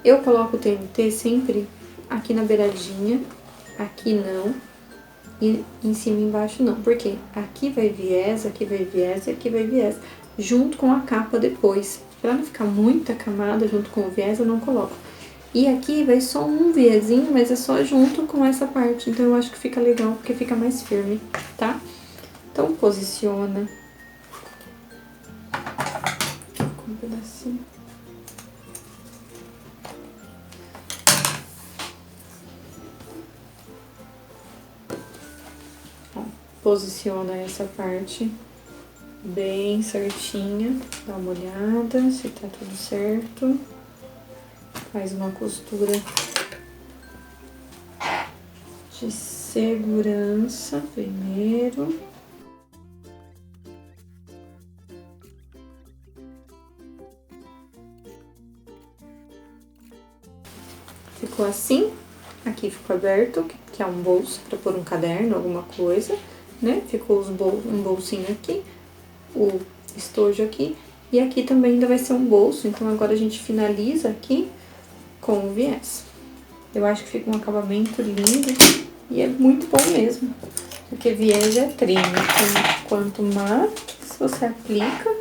Eu coloco o TNT sempre aqui na beiradinha, aqui não, e em cima e embaixo não. Porque aqui vai viés, aqui vai viés e aqui vai viés, junto com a capa depois. Pra não ficar muita camada junto com o viés, eu não coloco. E aqui vai só um viezinho, mas é só junto com essa parte. Então, eu acho que fica legal, porque fica mais firme, tá? Então, posiciona. Com um pedacinho. Ó, posiciona essa parte bem certinha. Dá uma olhada se tá tudo certo. Faz uma costura de segurança primeiro. Ficou assim. Aqui ficou aberto, que é um bolso para pôr um caderno, alguma coisa, né? Ficou um bolsinho aqui, o estojo aqui. E aqui também ainda vai ser um bolso, então agora a gente finaliza aqui com o viés. Eu acho que fica um acabamento lindo e é muito bom mesmo, porque viés é treino. Então, quanto mais você aplica,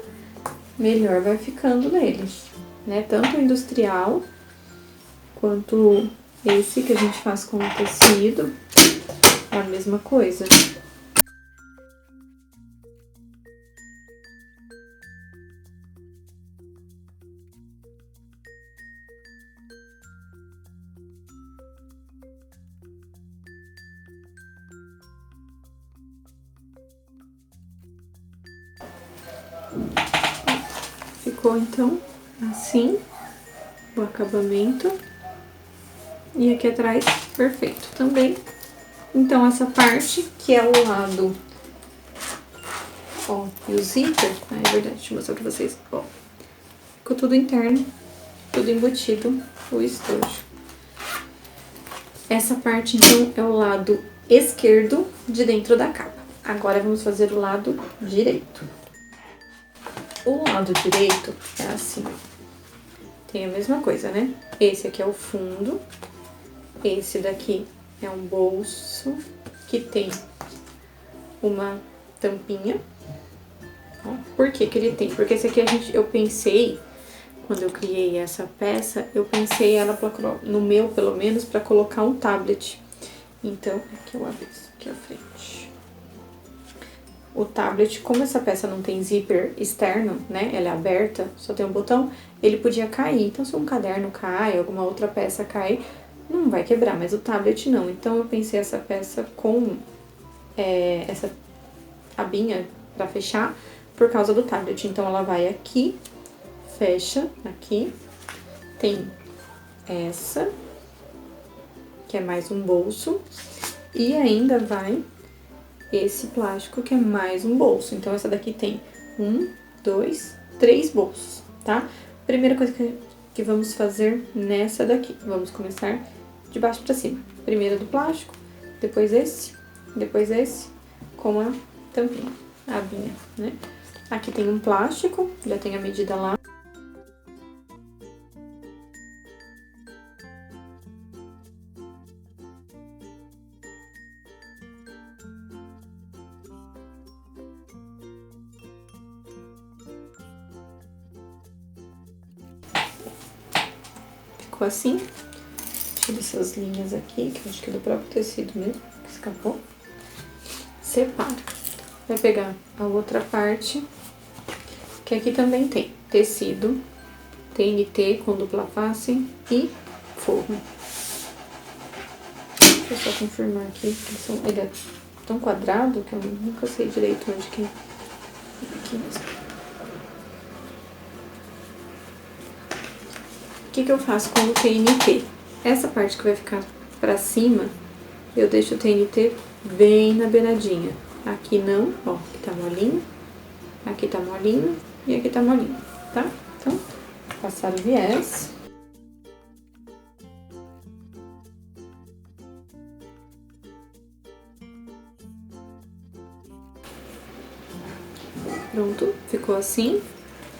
melhor vai ficando neles, né? Tanto o industrial quanto esse que a gente faz com o tecido, é a mesma coisa. Ficou então assim o acabamento. E aqui atrás, perfeito também. Então, essa parte, que é o lado, ó, e o zíper, é verdade, deixa eu mostrar pra vocês, ó. Ficou tudo interno, tudo embutido, o estojo. Essa parte, então, é o lado esquerdo de dentro da capa. Agora, vamos fazer o lado direito. O lado direito é assim, tem a mesma coisa, né? Esse aqui é o fundo. Esse daqui é um bolso que tem uma tampinha. Ó, por que que ele tem? Porque esse aqui eu pensei, quando eu criei essa peça, eu pensei ela, no meu pelo menos, para colocar um tablet. Então, aqui é o avesso, aqui é a frente. O tablet, como essa peça não tem zíper externo, né, ela é aberta, só tem um botão, ele podia cair. Então, se um caderno cai, alguma outra peça cai, não vai quebrar, mas o tablet não. Então, eu pensei essa peça com essa abinha pra fechar por causa do tablet. Então, ela vai aqui, fecha aqui. Tem essa, que é mais um bolso. E ainda vai esse plástico, que é mais um bolso. Então, essa daqui tem 1, 2, 3 bolsos, tá? Primeira coisa que vamos fazer nessa daqui. Vamos começar de baixo pra cima. Primeiro do plástico, depois esse, com a tampinha, a abinha, né? Aqui tem um plástico, já tem a medida lá. Ficou assim. Tira essas linhas aqui, que eu acho que é do próprio tecido mesmo, que escapou. Separa. Vai pegar a outra parte, que aqui também tem tecido, TNT com dupla face e forro. Deixa eu só confirmar aqui, que ele é tão quadrado que eu nunca sei direito onde que é. Aqui mesmo. O que eu faço com o TNT? Essa parte que vai ficar pra cima, eu deixo o TNT bem na beiradinha. Aqui não, ó, aqui tá molinho e aqui tá molinho, tá? Então, passar o viés. ficou assim,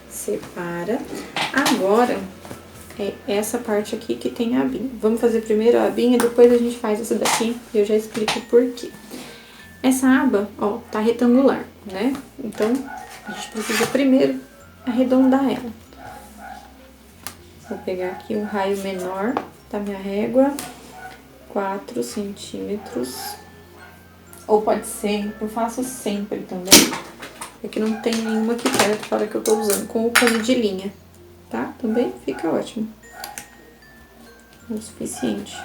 separa. Agora, é essa parte aqui que tem a abinha. Vamos fazer primeiro a abinha, depois a gente faz essa daqui e eu já explico por quê. Essa aba, ó, tá retangular, né? Então, a gente precisa primeiro arredondar ela. Vou pegar aqui um raio menor da minha régua, 4 centímetros. Ou pode ser, eu faço sempre também. É que não tem nenhuma aqui perto para que eu tô usando, com o cone de linha, tá? Também fica ótimo. O suficiente.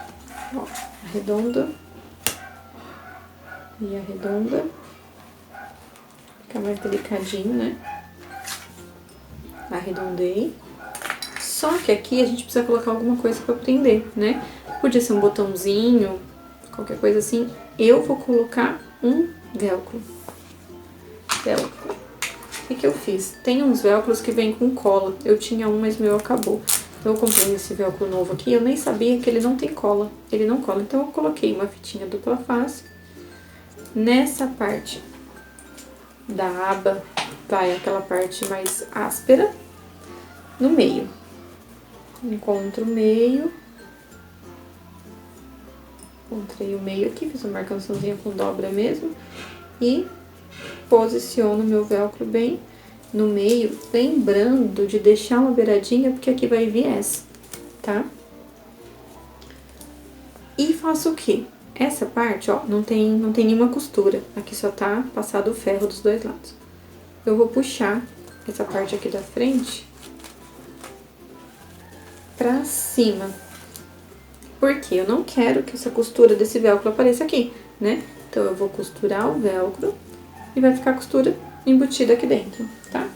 Ó, arredonda. E arredonda. Fica mais delicadinho, né? Arredondei. Só que aqui a gente precisa colocar alguma coisa pra prender, né? Podia ser um botãozinho, qualquer coisa assim. Eu vou colocar um velcro. O que eu fiz? Tem uns velcros que vêm com cola. Eu tinha um, mas o meu acabou. Então eu comprei esse velcro novo aqui. Eu nem sabia que ele não tem cola. Ele não cola. Então eu coloquei uma fitinha dupla face. Nessa parte da aba, vai aquela parte mais áspera, no meio. Encontro o meio. Encontrei o meio aqui, fiz uma marcaçãozinha com dobra mesmo. E posiciono meu velcro bem no meio, lembrando de deixar uma beiradinha, porque aqui vai viés, tá? E faço o quê? Essa parte, ó, não tem nenhuma costura. Aqui só tá passado o ferro dos dois lados. Eu vou puxar essa parte aqui da frente pra cima. Porque eu não quero que essa costura desse velcro apareça aqui, né? Então, eu vou costurar o velcro e vai ficar a costura embutida aqui dentro, tá?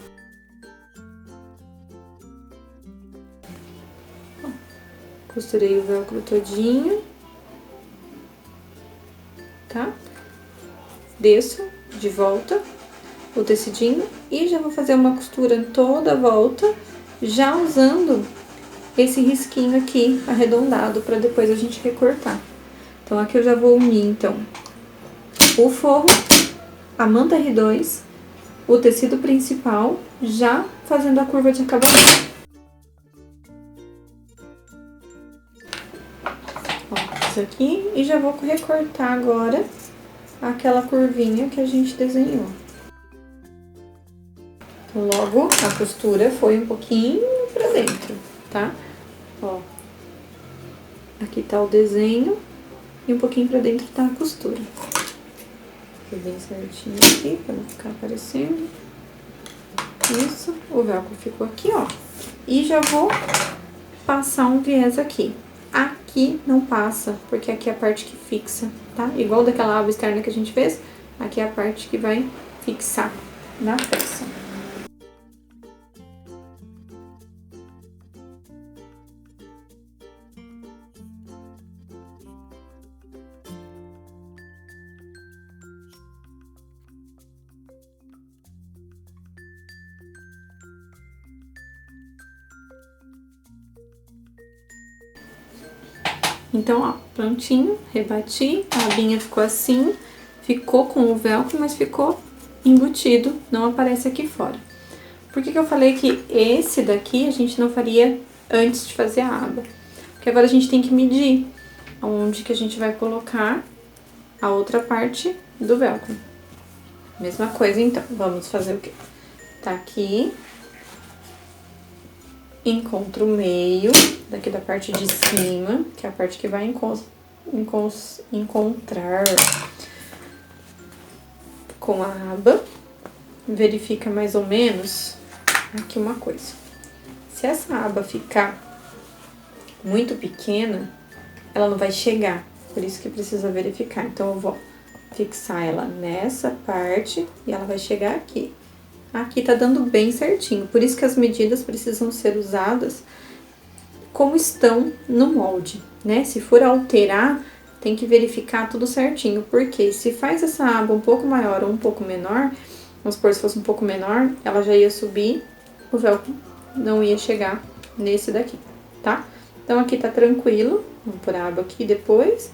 Ó, costurei o velcro todinho, tá? Desço de volta o tecidinho e já vou fazer uma costura em toda a volta, já usando esse risquinho aqui arredondado para depois a gente recortar. Então, aqui eu já vou unir, então, o forro, a manta R2, o tecido principal, já fazendo a curva de acabamento. Ó, isso aqui, e já vou recortar agora aquela curvinha que a gente desenhou. Então, logo, a costura foi um pouquinho pra dentro, tá? Ó, aqui tá o desenho e um pouquinho pra dentro tá a costura. Fiquei bem certinho aqui, pra não ficar aparecendo. Isso, o velcro ficou aqui, ó. E já vou passar um viés aqui. Aqui não passa, porque aqui é a parte que fixa, tá? Igual daquela aba externa que a gente fez, aqui é a parte que vai fixar na peça. Então, ó, prontinho, rebati, a abinha ficou assim, ficou com o velcro, mas ficou embutido, não aparece aqui fora. Por que eu falei que esse daqui a gente não faria antes de fazer a aba? Porque agora a gente tem que medir onde que a gente vai colocar a outra parte do velcro. Mesma coisa, então, vamos fazer o quê? Tá aqui. Encontro o meio, daqui da parte de cima, que é a parte que vai encontrar com a aba. Verifica mais ou menos aqui uma coisa. Se essa aba ficar muito pequena, ela não vai chegar, por isso que precisa verificar. Então, eu vou fixar ela nessa parte e ela vai chegar aqui. Aqui tá dando bem certinho, por isso que as medidas precisam ser usadas como estão no molde, né? Se for alterar, tem que verificar tudo certinho, porque se faz essa aba um pouco maior ou um pouco menor, vamos supor, se fosse um pouco menor, ela já ia subir, o velcro não ia chegar nesse daqui, tá? Então, aqui tá tranquilo, vamos pôr a aba aqui depois,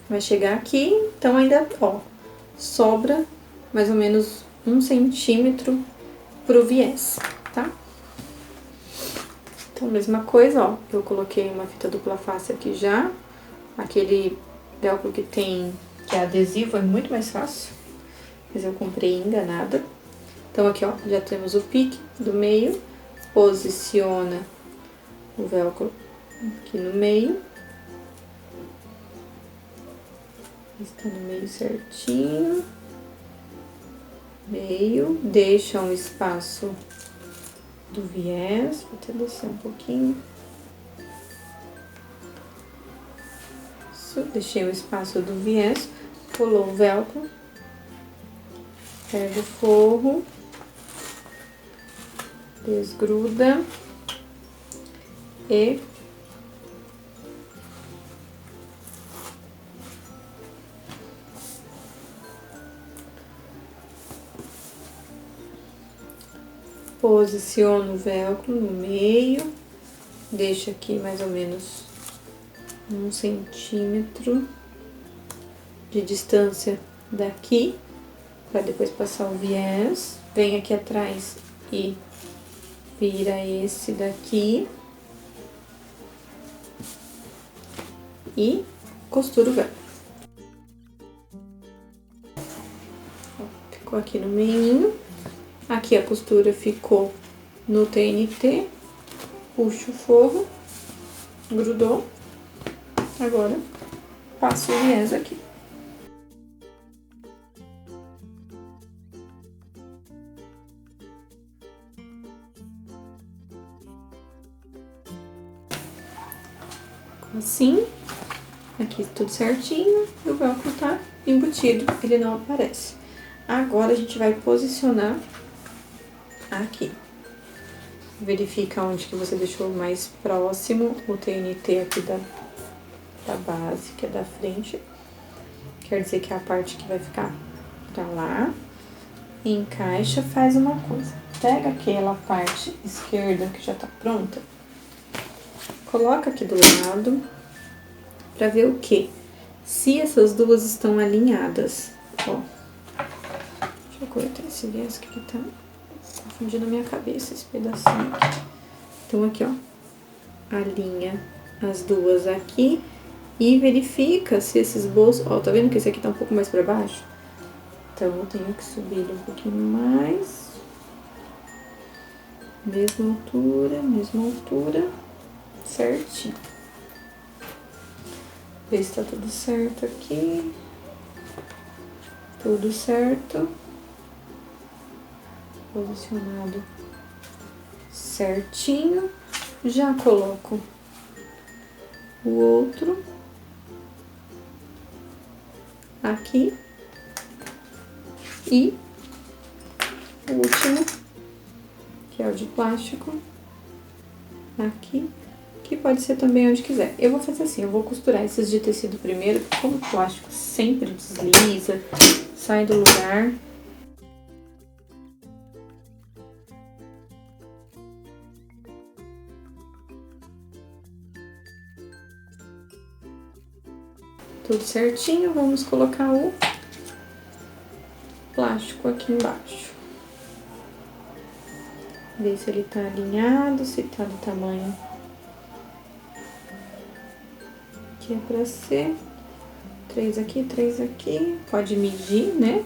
vai chegar aqui, então ainda, ó, sobra mais ou menos 1 centímetro pro viés, tá? Então, mesma coisa, ó, eu coloquei uma fita dupla face aqui já. Aquele velcro que é adesivo, é muito mais fácil, mas eu comprei enganada. Então, aqui, ó, já temos o pique do meio, posiciona o velcro aqui no meio. Está no meio certinho. Meio, deixa um espaço do viés, vou até descer um pouquinho. Isso, deixei o espaço do viés, colou o velcro, pega o forro, desgruda e posiciona o velcro no meio, deixa aqui mais ou menos 1 centímetro de distância daqui, para depois passar o viés. Vem aqui atrás e vira esse daqui e costura o velcro. Ficou aqui no meio. Aqui a costura ficou no TNT, puxo o forro, grudou. Agora, passo o viés aqui. Assim, aqui tudo certinho, e o velcro tá embutido, ele não aparece. Agora, a gente vai posicionar aqui. Verifica onde que você deixou mais próximo o TNT aqui da base, que é da frente. Quer dizer que é a parte que vai ficar pra lá. Encaixa, faz uma coisa. Pega aquela parte esquerda que já tá pronta. Coloca aqui do lado. Pra ver o quê? Se essas duas estão alinhadas. Ó. Deixa eu cortar esse viés que ele tá confundindo a minha cabeça, esse pedacinho aqui. Então, aqui, ó. Alinha as duas aqui. E verifica se esses bolsos... Ó, tá vendo que esse aqui tá um pouco mais pra baixo? Então, eu tenho que subir ele um pouquinho mais. Mesma altura. Certinho. Ver se tá tudo certo aqui. Tudo certo. Posicionado certinho. Já coloco o outro aqui e o último, que é o de plástico, aqui, que pode ser também onde quiser. Eu vou fazer assim, eu vou costurar esses de tecido primeiro, porque como o plástico sempre desliza, sai do lugar. Tudo certinho, vamos colocar o plástico aqui embaixo. Ver se ele tá alinhado, se tá do tamanho que é pra ser. 3 aqui, 3 aqui. Pode medir, né?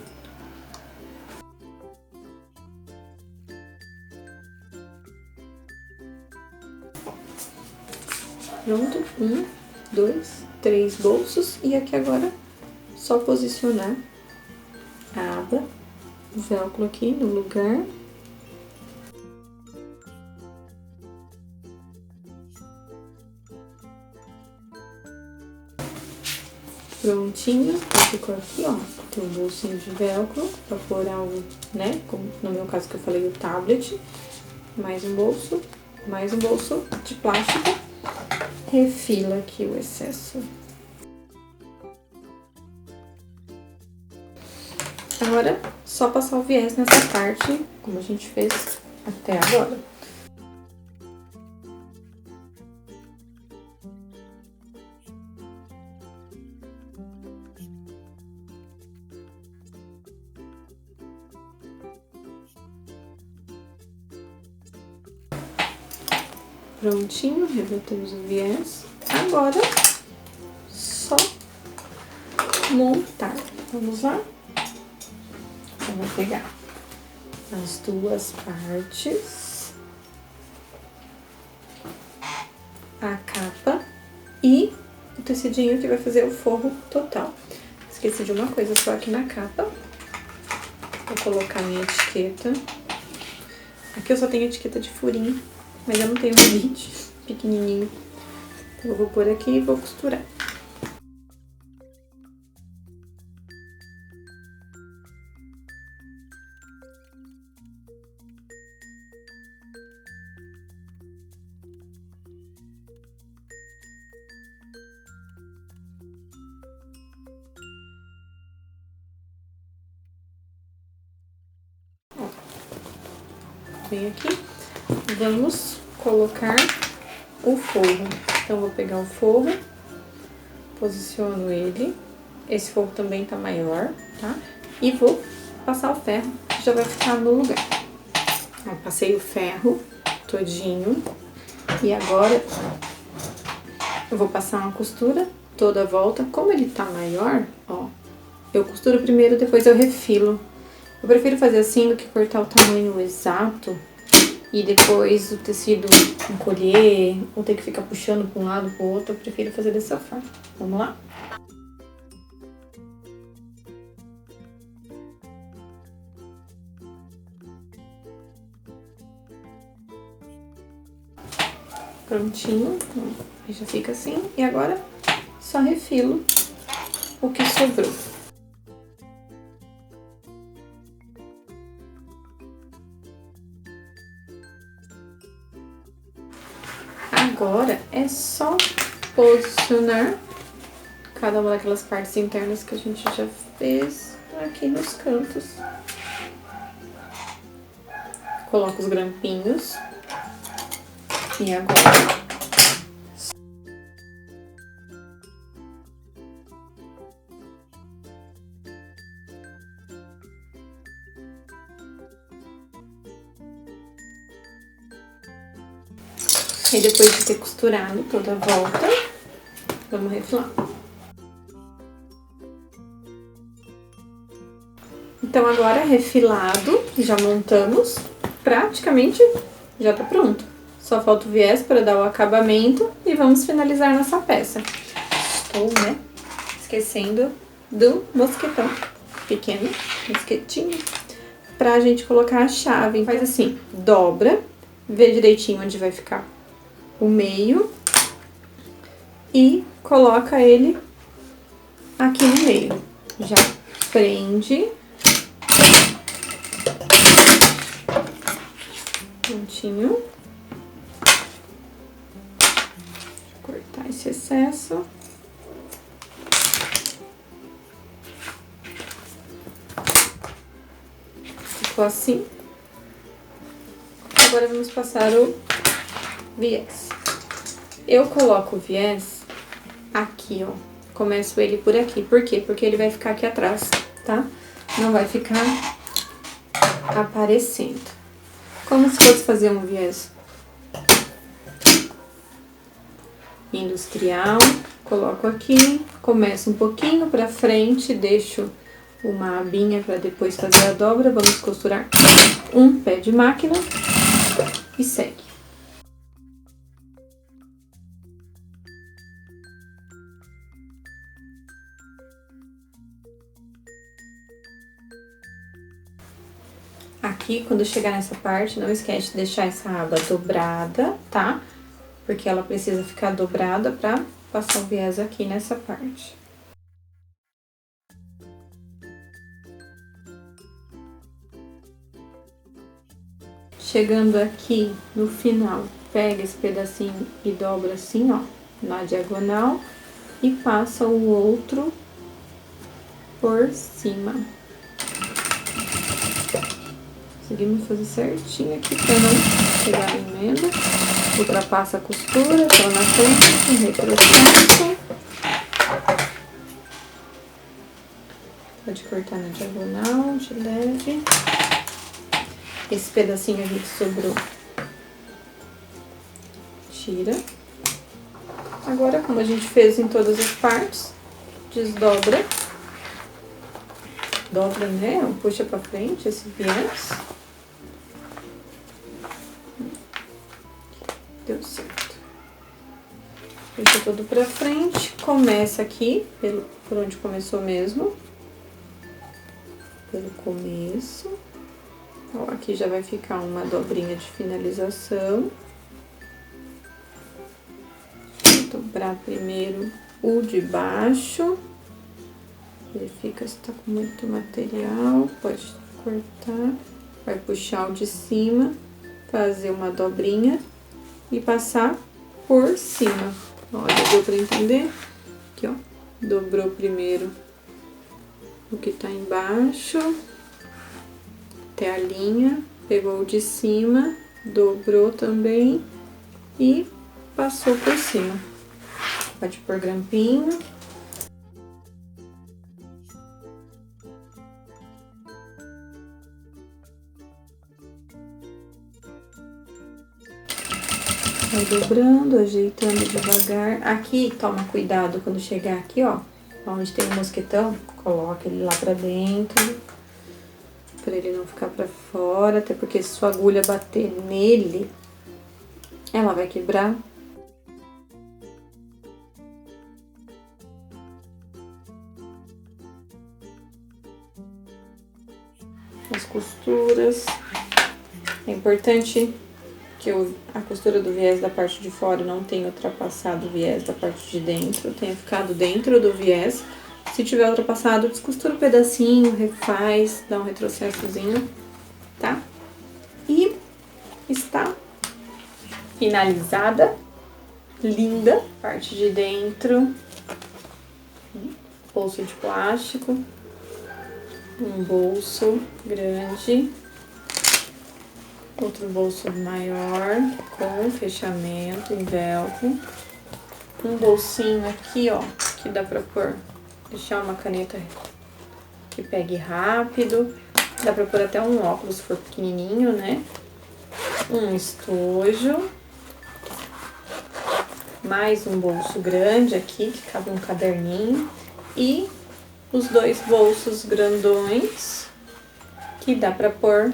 Pronto, 1, 2, 3 bolsos. E aqui agora, só posicionar a aba, o velcro aqui no lugar. Prontinho, ficou aqui, ó, tem um bolsinho de velcro pra pôr algo, né, como no meu caso que eu falei, o tablet. Mais um bolso de plástico. Refila aqui o excesso. Agora, só passar o viés nessa parte, como a gente fez até agora. Prontinho, revertemos o viés. Agora, só montar. Vamos lá? Eu vou pegar as duas partes, a capa e o tecidinho que vai fazer o forro total. Esqueci de uma coisa só aqui na capa. Vou colocar minha etiqueta. Aqui eu só tenho etiqueta de furinho, mas eu não tenho um vídeo pequenininho. Então eu vou pôr aqui e vou costurar. Vem aqui, vamos colocar o forro. Então, vou pegar o forro, posiciono ele. Esse forro também tá maior, tá? E vou passar o ferro, que já vai ficar no lugar. Ó, passei o ferro todinho. E agora, eu vou passar uma costura toda a volta. Como ele tá maior, ó, eu costuro primeiro, depois eu refilo. Eu prefiro fazer assim do que cortar o tamanho exato e depois o tecido encolher ou ter que ficar puxando para um lado para o outro. Eu prefiro fazer dessa forma. Vamos lá? Prontinho, aí já fica assim. E agora só refilo o que sobrou. Agora é só posicionar cada uma daquelas partes internas que a gente já fez aqui nos cantos. Coloco os grampinhos. E agora e depois de ter costurado toda a volta, vamos refilar. Então, agora refilado, já montamos, praticamente já tá pronto. Só falta o viés para dar o acabamento e vamos finalizar nossa peça. Estou, né, esquecendo do mosquetão pequeno, mosquetinho, pra gente colocar a chave. Faz assim, dobra, vê direitinho onde vai ficar o meio e coloca ele aqui no meio. Já prende. Prontinho. Vou cortar esse excesso. Ficou assim. Agora vamos passar o viés. Eu coloco o viés aqui, ó. Começo ele por aqui. Por quê? Porque ele vai ficar aqui atrás, tá? Não vai ficar aparecendo. Como se fosse fazer um viés industrial. Coloco aqui, começo um pouquinho pra frente, deixo uma abinha pra depois fazer a dobra. Vamos costurar um pé de máquina e segue. Aqui, quando chegar nessa parte, não esquece de deixar essa aba dobrada, tá? Porque ela precisa ficar dobrada pra passar o viés aqui nessa parte. Chegando aqui no final, pega esse pedacinho e dobra assim, ó, na diagonal e passa o outro por cima. Conseguimos fazer certinho aqui pra não pegar a emenda. Ultrapassa a costura, tô na frente, retrocesso. Pode cortar na diagonal, de leve. Esse pedacinho aqui que sobrou, tira. Agora, como a gente fez em todas as partes, desdobra. Dobra, né? Puxa pra frente esse viés. Deu certo. Puxa tudo pra frente. Começa aqui, por onde começou mesmo. Pelo começo. Ó, aqui já vai ficar uma dobrinha de finalização. Vou dobrar primeiro o de baixo. Verifica se tá com muito material. Pode cortar. Vai puxar o de cima, fazer uma dobrinha e passar por cima. Olha, deu pra entender? Aqui, ó. Dobrou primeiro o que tá embaixo, até a linha, pegou o de cima, dobrou também e passou por cima. Pode pôr grampinho. Vai dobrando, ajeitando devagar. Aqui, toma cuidado quando chegar aqui, ó. Onde tem um mosquetão, coloca ele lá pra dentro. Pra ele não ficar pra fora. Até porque se sua agulha bater nele, ela vai quebrar. As costuras. É importante que a costura do viés da parte de fora não tenha ultrapassado o viés da parte de dentro, tenha ficado dentro do viés. Se tiver ultrapassado, descostura um pedacinho, refaz, dá um retrocessozinho, tá? E está finalizada, linda, parte de dentro, bolso de plástico, um bolso grande. Outro bolso maior, com fechamento em velcro. Um bolsinho aqui, ó, que dá pra pôr, deixar uma caneta que pegue rápido. Dá pra pôr até um óculos, se for pequenininho, né? Um estojo. Mais um bolso grande aqui, que cabe um caderninho. E os dois bolsos grandões, que dá pra pôr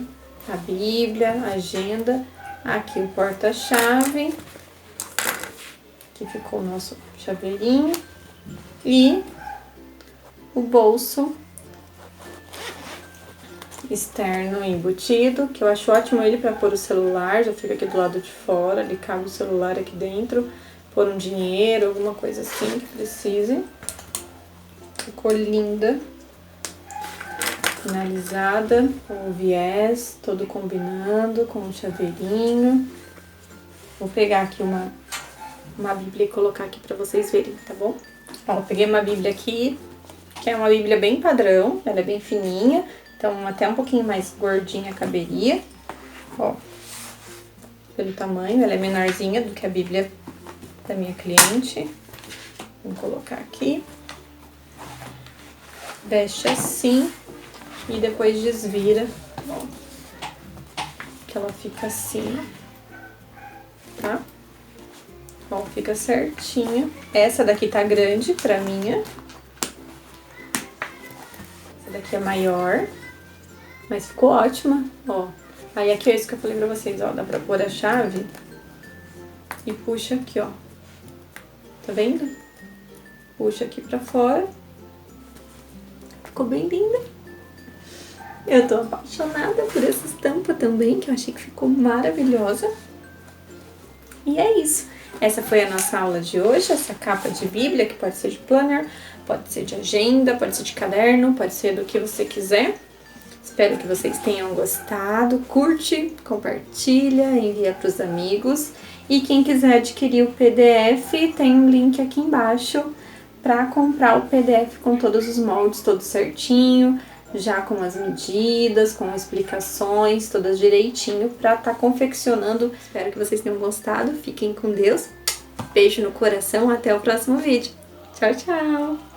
a Bíblia, a agenda, aqui o porta-chave, aqui ficou o nosso chaveirinho, e o bolso externo embutido, que eu acho ótimo ele para pôr o celular, já fica aqui do lado de fora, ali cabe o celular aqui dentro, pôr um dinheiro, alguma coisa assim que precise. Ficou linda. Finalizada com o viés, todo combinando com o chaveirinho. Vou pegar aqui uma bíblia e colocar aqui pra vocês verem, tá bom? Ó, eu peguei uma bíblia aqui, que é uma bíblia bem padrão, ela é bem fininha, então até um pouquinho mais gordinha caberia. Ó, pelo tamanho, ela é menorzinha do que a bíblia da minha cliente. Vou colocar aqui. Veste assim. E depois desvira, ó, que ela fica assim, tá? Ó, fica certinho. Essa daqui tá grande pra minha. Essa daqui é maior, mas ficou ótima, ó. Aí aqui é isso que eu falei pra vocês, ó, dá pra pôr a chave e puxa aqui, ó. Tá vendo? Puxa aqui pra fora. Ficou bem linda. Eu tô apaixonada por essa estampa também, que eu achei que ficou maravilhosa. E é isso. Essa foi a nossa aula de hoje, essa capa de bíblia, que pode ser de planner, pode ser de agenda, pode ser de caderno, pode ser do que você quiser. Espero que vocês tenham gostado. Curte, compartilha, envia para os amigos. E quem quiser adquirir o PDF, tem um link aqui embaixo para comprar o PDF com todos os moldes, todo certinho, já com as medidas, com explicações, todas direitinho, para estar confeccionando. Espero que vocês tenham gostado. Fiquem com Deus. Beijo no coração. Até o próximo vídeo. Tchau, tchau!